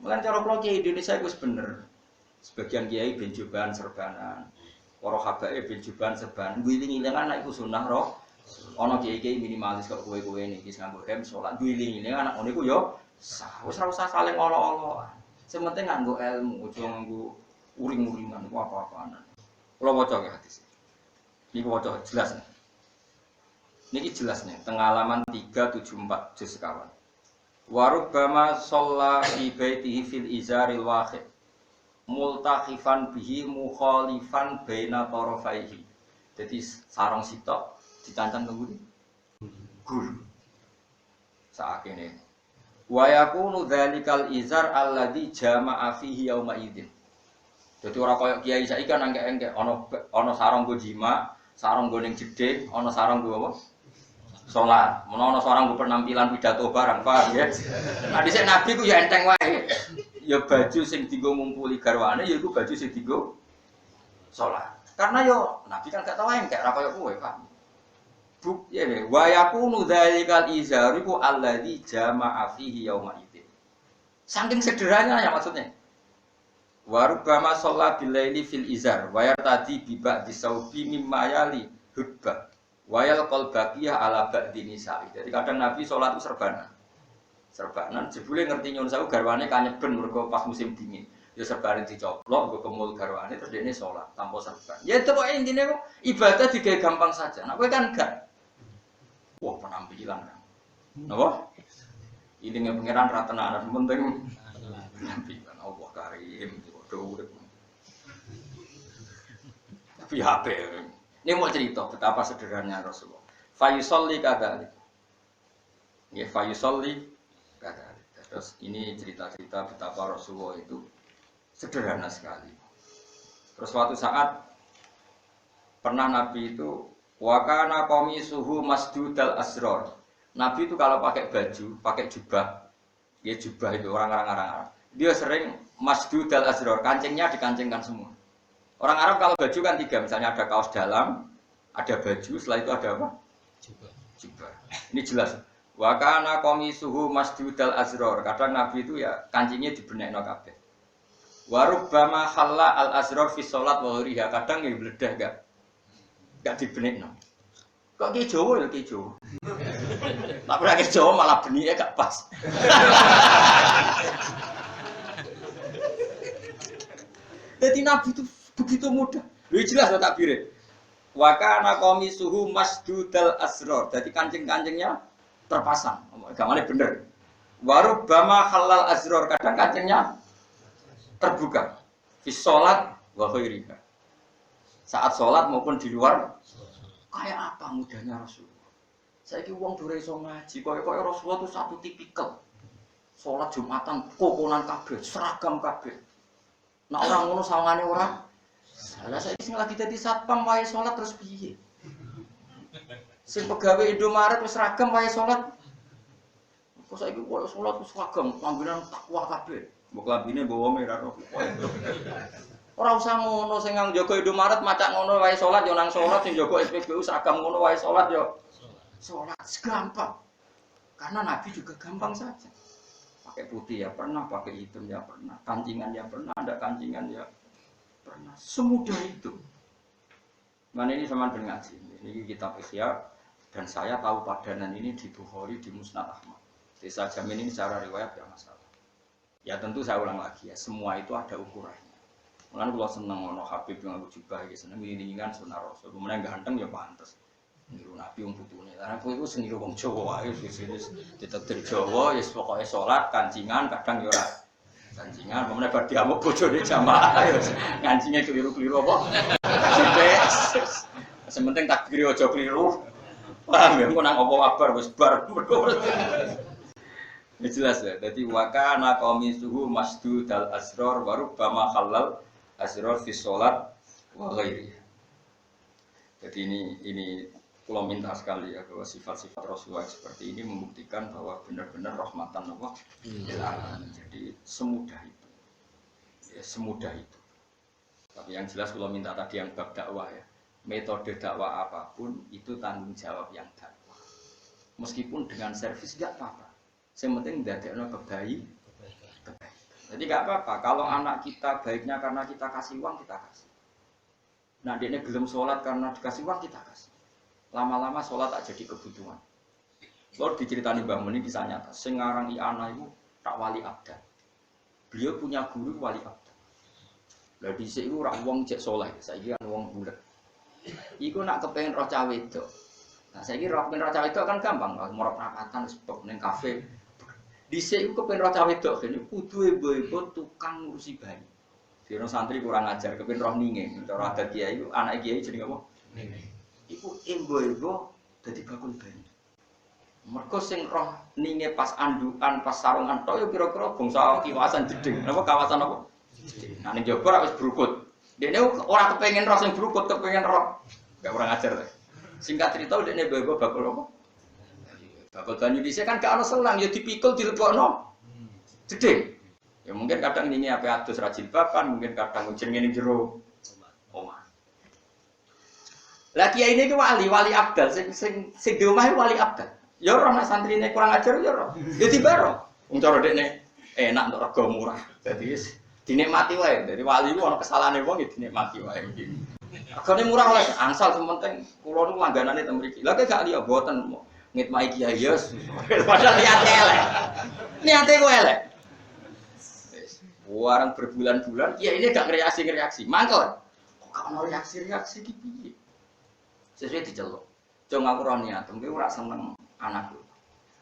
Mulane cara kula kiai Indonesia iku wis bener. Sebagian kiai ben jubahan serbanan. Para habae ben jubahan serbanan. Ngiling-ilingan anak iku sunah roh. Ana kiai-kiai minimalis kok kowe-kowe niki nganggo hem salat. Ngiling-ilingan anak ngono iku ya sah. Wis ora usah saling olo-olo. Sing penting nganggo ilmu, aja nganggo uring-uringan iku apa-apaan. Kula waca nggih hadis. Niku waca jelas. Niki jelas nih, teng halaman 374 juz sekawan. Warubbama shalla fi baitihi fil izaril wahid. Multakhifan bihi mukhalifan baina tarafaihi. Jadi sarung sitok dicancang ke ngguri. Guru. Sakene. Wa yakunu dzalikal izar alladzi jama'a fihi yauma idzin. Jadi ora koyo kiai saiki kan engke-engke ana sarung go jima, sarung go ning jedhik, ana sarung go apa? Salat. Menawa ana sarung go penampilan pidato barang, paham ya? Nah dhisik nabi ku ya enteng wae. Ya baju sing dienggo ngumpuli garwane ya iku baju sing dienggo salat. Karena yo nabi kan gak tau engke ora koyo kowe, paham? Buk ya ne wa yakunu dzalikal izariku alladzi jama'a fihi yauma idzin. Saking sederhananya ya maksudnya. Warubama sholat bilaili fil izar wayar tadi bibak disaubi mimma yali hudbah wayal qalbaqiyah ala ba'di nisa'i. Jadi kadang Nabi sholat itu serbanan jebule ngerti nyun sewu garwane kanyeben mergo pas musim dingin. Ya serbanan dicoplok nggo kemul garwane terus dene sholat tanpa serban. Ya itu kok intine kok ibadah digawe gampang saja. Nah kowe kan enggak. Wah penampilan kan. Napa? Ini pengiran ra tenanan penting penampilan Allah karim. Tapi HP ini mau cerita betapa sederhananya Rasulullah. Fayusolli kadzalik. Ya fayusolli kadzalik. Terus ini cerita-cerita betapa Rasulullah itu sederhana sekali. Terus suatu saat pernah Nabi itu wakana qamisuhu masdudal asrar. Nabi itu kalau pakai baju, pakai jubah. Ya jubah itu orang-orang Arab. Dia sering masdudal azrar, kancingnya dikancingkan semua. Orang Arab kalau baju kan 3, misalnya ada kaos dalam, ada baju, setelah itu ada apa? Jubah. Ini jelas. Wa kana qamisuhu masdudal azrar. Kadang Nabi itu ya kancingnya dibenekno kabeh. Wa rubbama khalla al azrar fi shalat wa ghiriha. Kadang ya bledah enggak dibenekno. Kok ki Jawa ya ki Jawa. Tak pernah ki Jawa malah benike gak pas. Jadi Jadi Nabi itu begitu mudah. Lu jelas tak takbire. Wa kana qamisuhu masdudal asrar. Jadi kancing-kancingnya terpasang. Gamane bener. Warubbama halal azrar. Kadang kancingnya terbuka. Fi sholat wa ghairiha. Saat sholat maupun di luar. Kayak apa mudahnya Rasulullah. Saiki wong dure iso ngaji, koyo Rasulullah itu satu tipikal. Sholat Jumatan kokonan kabeh, seragam kabeh. Nah orang ngono sawangane ora. Lah saiki sing lagi dadi satpam wae sholat terus piye? Sing pegawe Indomaret wis seragam wae sholat. Kok saiki koyo sholat wis seragam, panggonan takwa kabeh. Mbok lambine bawa merah kok. Ora usah ngono sing nang jaga Indomaret macak ngono wae sholat yo nang sholat sing jaga SPBU seragam ngono wae sholat yo. Sholat gampang. Karena Nabi juga gampang saja. Pakai putih ya pernah, pakai hitam ya pernah, kancingan ya pernah, ada kancingan ya pernah. Semudah itu. Mana ini sama dengan ngaji. Ini kitab Ihya dan saya tahu padanan ini di Bukhari di Musnad Ahmad. Jadi saya jamin ini secara riwayat tidak masalah. Ya tentu saya ulang lagi ya, semua itu ada ukurannya. Mulane kula seneng ono Habib yang aku juga iki seneng ngiringan sunah Rasul. Kemudian ganteng ya pantes. Niru Nabi wong putune. Lah aku iku sing niru wong Jawa wae wis ditetir Jawa ya pokoke salat kancingan kadang ya ora kancingan kemudian bar diamuk bojone jamaah ya kancinge keliru-keliru apa. Sithik. Sementing takbir aja keliru. Paham ya kok nang apa kabar wis bar. Ya jelas ya. Dadi wa kana qamisuhu masdudal asrar wa rubbama halal asrar fi sholat wa ghairi. Jadi ini kalau minta sekali ya bahwa sifat-sifat Rasulullah seperti ini membuktikan bahwa benar-benar rahmatan Allah. Jadi semudah itu, ya, semudah itu. Tapi yang jelas kalau minta tadi yang bab dakwah ya, metode dakwah apapun itu tanggung jawab yang dakwah. Meskipun dengan servis nggak apa-apa. Yang penting dadekno kebaikan. Jadi nggak apa-apa. Kalau anak kita baiknya karena kita kasih uang kita kasih. Nah dia gelem sholat karena dikasih uang kita kasih. Lama-lama sholat tak jadi kebutuhan. Lalu diceritani Mbah Mun ini kisah nyata. Sengarang Iana itu tak wali abdan. Beliau punya guru wali abdan. Lah dhisik iku ora wong cek saleh, saiki kan wong bulet. Iku nak kepengin roh cah wedok. Nah saiki roh kepengin roh cah wedok kan gampang, morop rapatan wis ning kafe. Dhisik iku kepengin roh cah wedok kene kudu ibu-ibu tukang ngurusi bayi. Dino santri kurang ajar, kepengin roh ninge. Cara adat kiai iku anak kiai jenenge apa? Ninge. Iku ibu-ibu dadi bakul bayi. Mergo sing roh ninge pas andukan, pas sarungan tok yo kira-kira bangsa kawasan jeding. Napa kawasan apa? Nah ning jaba ora wis brukut. Dene ora kepengin roh sing brukut, kepengin roh. Enggak kurang ajar ta. Singkat cerita dene ibu-ibu bakul apa? Bakul banyu dhisik kan gak ono selang ya dipikul dilebokno. Jeding. Ya mungkin kadang ninge ape adus ra jilbaban, mungkin kadang jenenge ning jero omah. Lah kiai ini ku wali abdal sing di omah wali abdal. Ya ora nek santrine kurang ajar ya ora. Ya dibaro. Wong cara dekne enak untuk rega murah. Dadi wis dinikmati wae. Dadi wali ku ana kesalahane wong ya dinikmati wae iki. Regane murah oleh angsal sementing kula niku langganane teng mriki. Lah kok gak liya mboten ngitmai kiai ya. Padahal niate elek. Niate ku elek. Wis warang berbulan-bulan kiai ini gak reaksi. Mangkon. Kok gak ono reaksi iki piye? Sesuai diceluk. Jong aku ora niat, mungkin ora seneng anakku.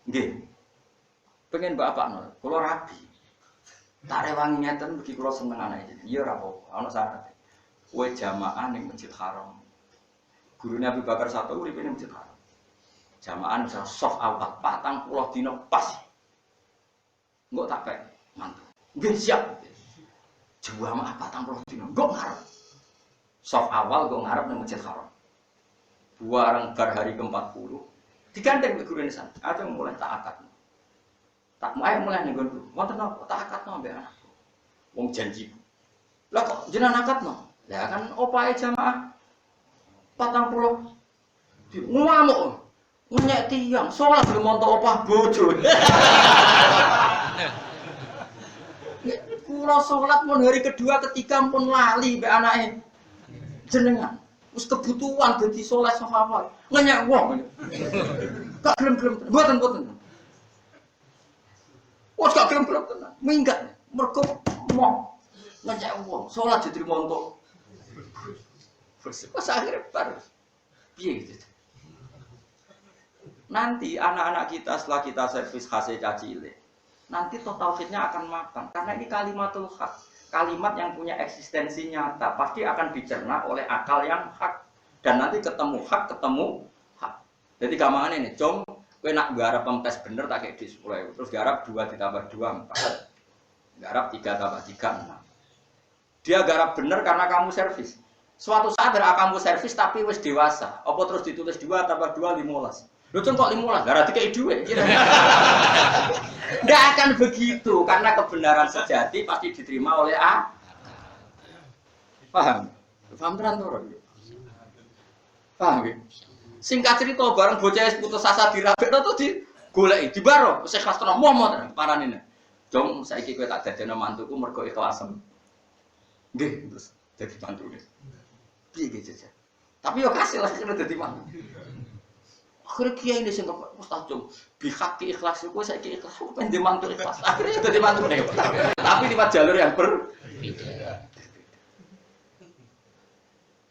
Nggih. Pengen bapak kula rabi. Tak rewangi ngeten mugi kula seneng anake. Iya ora apa-apa, ana syarat. Kowe jamaah ning Masjid Haram. Gurune Abu Bakar satu uripe ning Masjid Haram. Jamaah bisa soft awal 40 dina pas. Engko tak pek mantu. Nggih siap. Jamaah 40 dina. Engko ngarep. Soft awal engko ngarep ning Masjid Haram. Buarang bar hari ke-40 digandeng ke guru nisan ada mulai tak akad tak mulai nih gue wonten apa tak akad mbek anakku wong janji lah kok jenengan akad no lah kan opae jamaah 40 ngamuk nyek tiang salat belum montok opah bojo kula salat mun hari kedua ketiga pun lali mbek anake jenengan wis kebutuhan dadi saleh safawal. Ngenyek wong. Gak gelem-gelem. Mboten. Wes gak gelem-gelem tenan. Minggat. Mergo mau ngecek wong, salat diterima untuk. Pas akhirnya bar. Piye gitu. Nanti anak-anak kita setelah kita servis hasil cacile, nanti tauhidnya akan makan. Karena ini kalimatul hak, kalimat yang punya eksistensi nyata, pasti akan dicerna oleh akal yang hak. Dan nanti ketemu hak. Jadi gampang ini, Jom, kowe nak garap pempes bener tak kayak di 10.000. Terus garap 2 ditambah 2, 4. Garap 3 tambah 3, 6. Dia garap bener karena kamu servis. Suatu saat kamu servis tapi wis dewasa. Apa terus ditulis 2 tambah 2, 15. Lu kok 15, gara dikei duit. Nggak akan begitu, karena kebenaran sejati pasti diterima oleh A. Paham? Paham tenan. Paham ya? Singkat cerita, bareng bocah putus asa dirabekno tuh digoleki, dibaro, wis ikhlas tenan momo tenan paranine. Jom saiki kowe tak dadekno mantuku mergo ikhlasen. Nggih, terus dadi mantune. Piye gitu aja. Tapi yo kasil lah kena dadi mantu. Akhirnya kiai ini sing Ustaz Jom, bihaki ikhlas iku saiki ikhlas pengen dimantu ikhlas. Akhirnya dadi mantune. Tapi lewat jalur yang berbeda.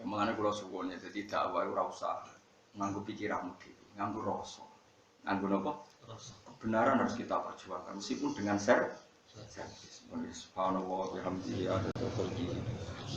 Mengane kula suwun dadi dakwah ora usah nganggo pikiranmu dhewe, nganggo rasa. Nganggo napa? Rasa. Kebenaran harus kita perjuangkan meskipun dengan servis. Subhanallah bihamdihi adada khalqihi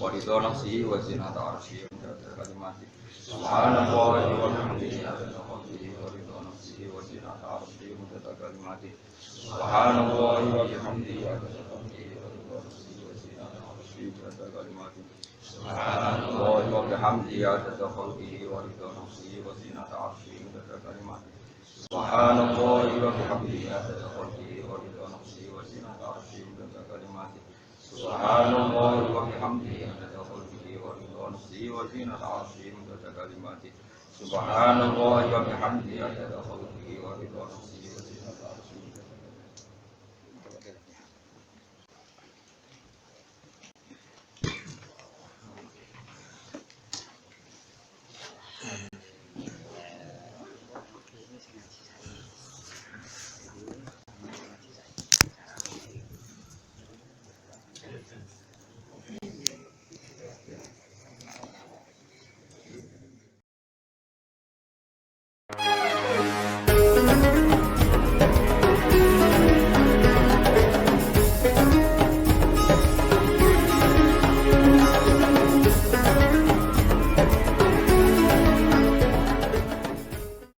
wa ridha nafsihi wa zinata arsyihi wa kalimati. Subhanallah wa bihamdihi adada khalqihi wa ridha nafsihi wa zinata arsyihi wa kalimati. Subhanallah wa bihamdihi adada khalqihi wa ridha nafsihi wa zinata arsyihi wa kalimati. Subhanallah wa bihamdihi adada khalqihi wa ridha nafsihi wa zinata arsyihi wa kalimati. Subhanallah wa bihamdihi adada khalqihi wa ridha nafsihi wa zinata arsyihi wa kalimati. Subhanallah wa bihamdihi adada khalqihi wa ridha nafsihi wa zinata arsyihi wa kalimati. Subhanallah wa bihamdihi adada khalqihi wa ridha nafsihi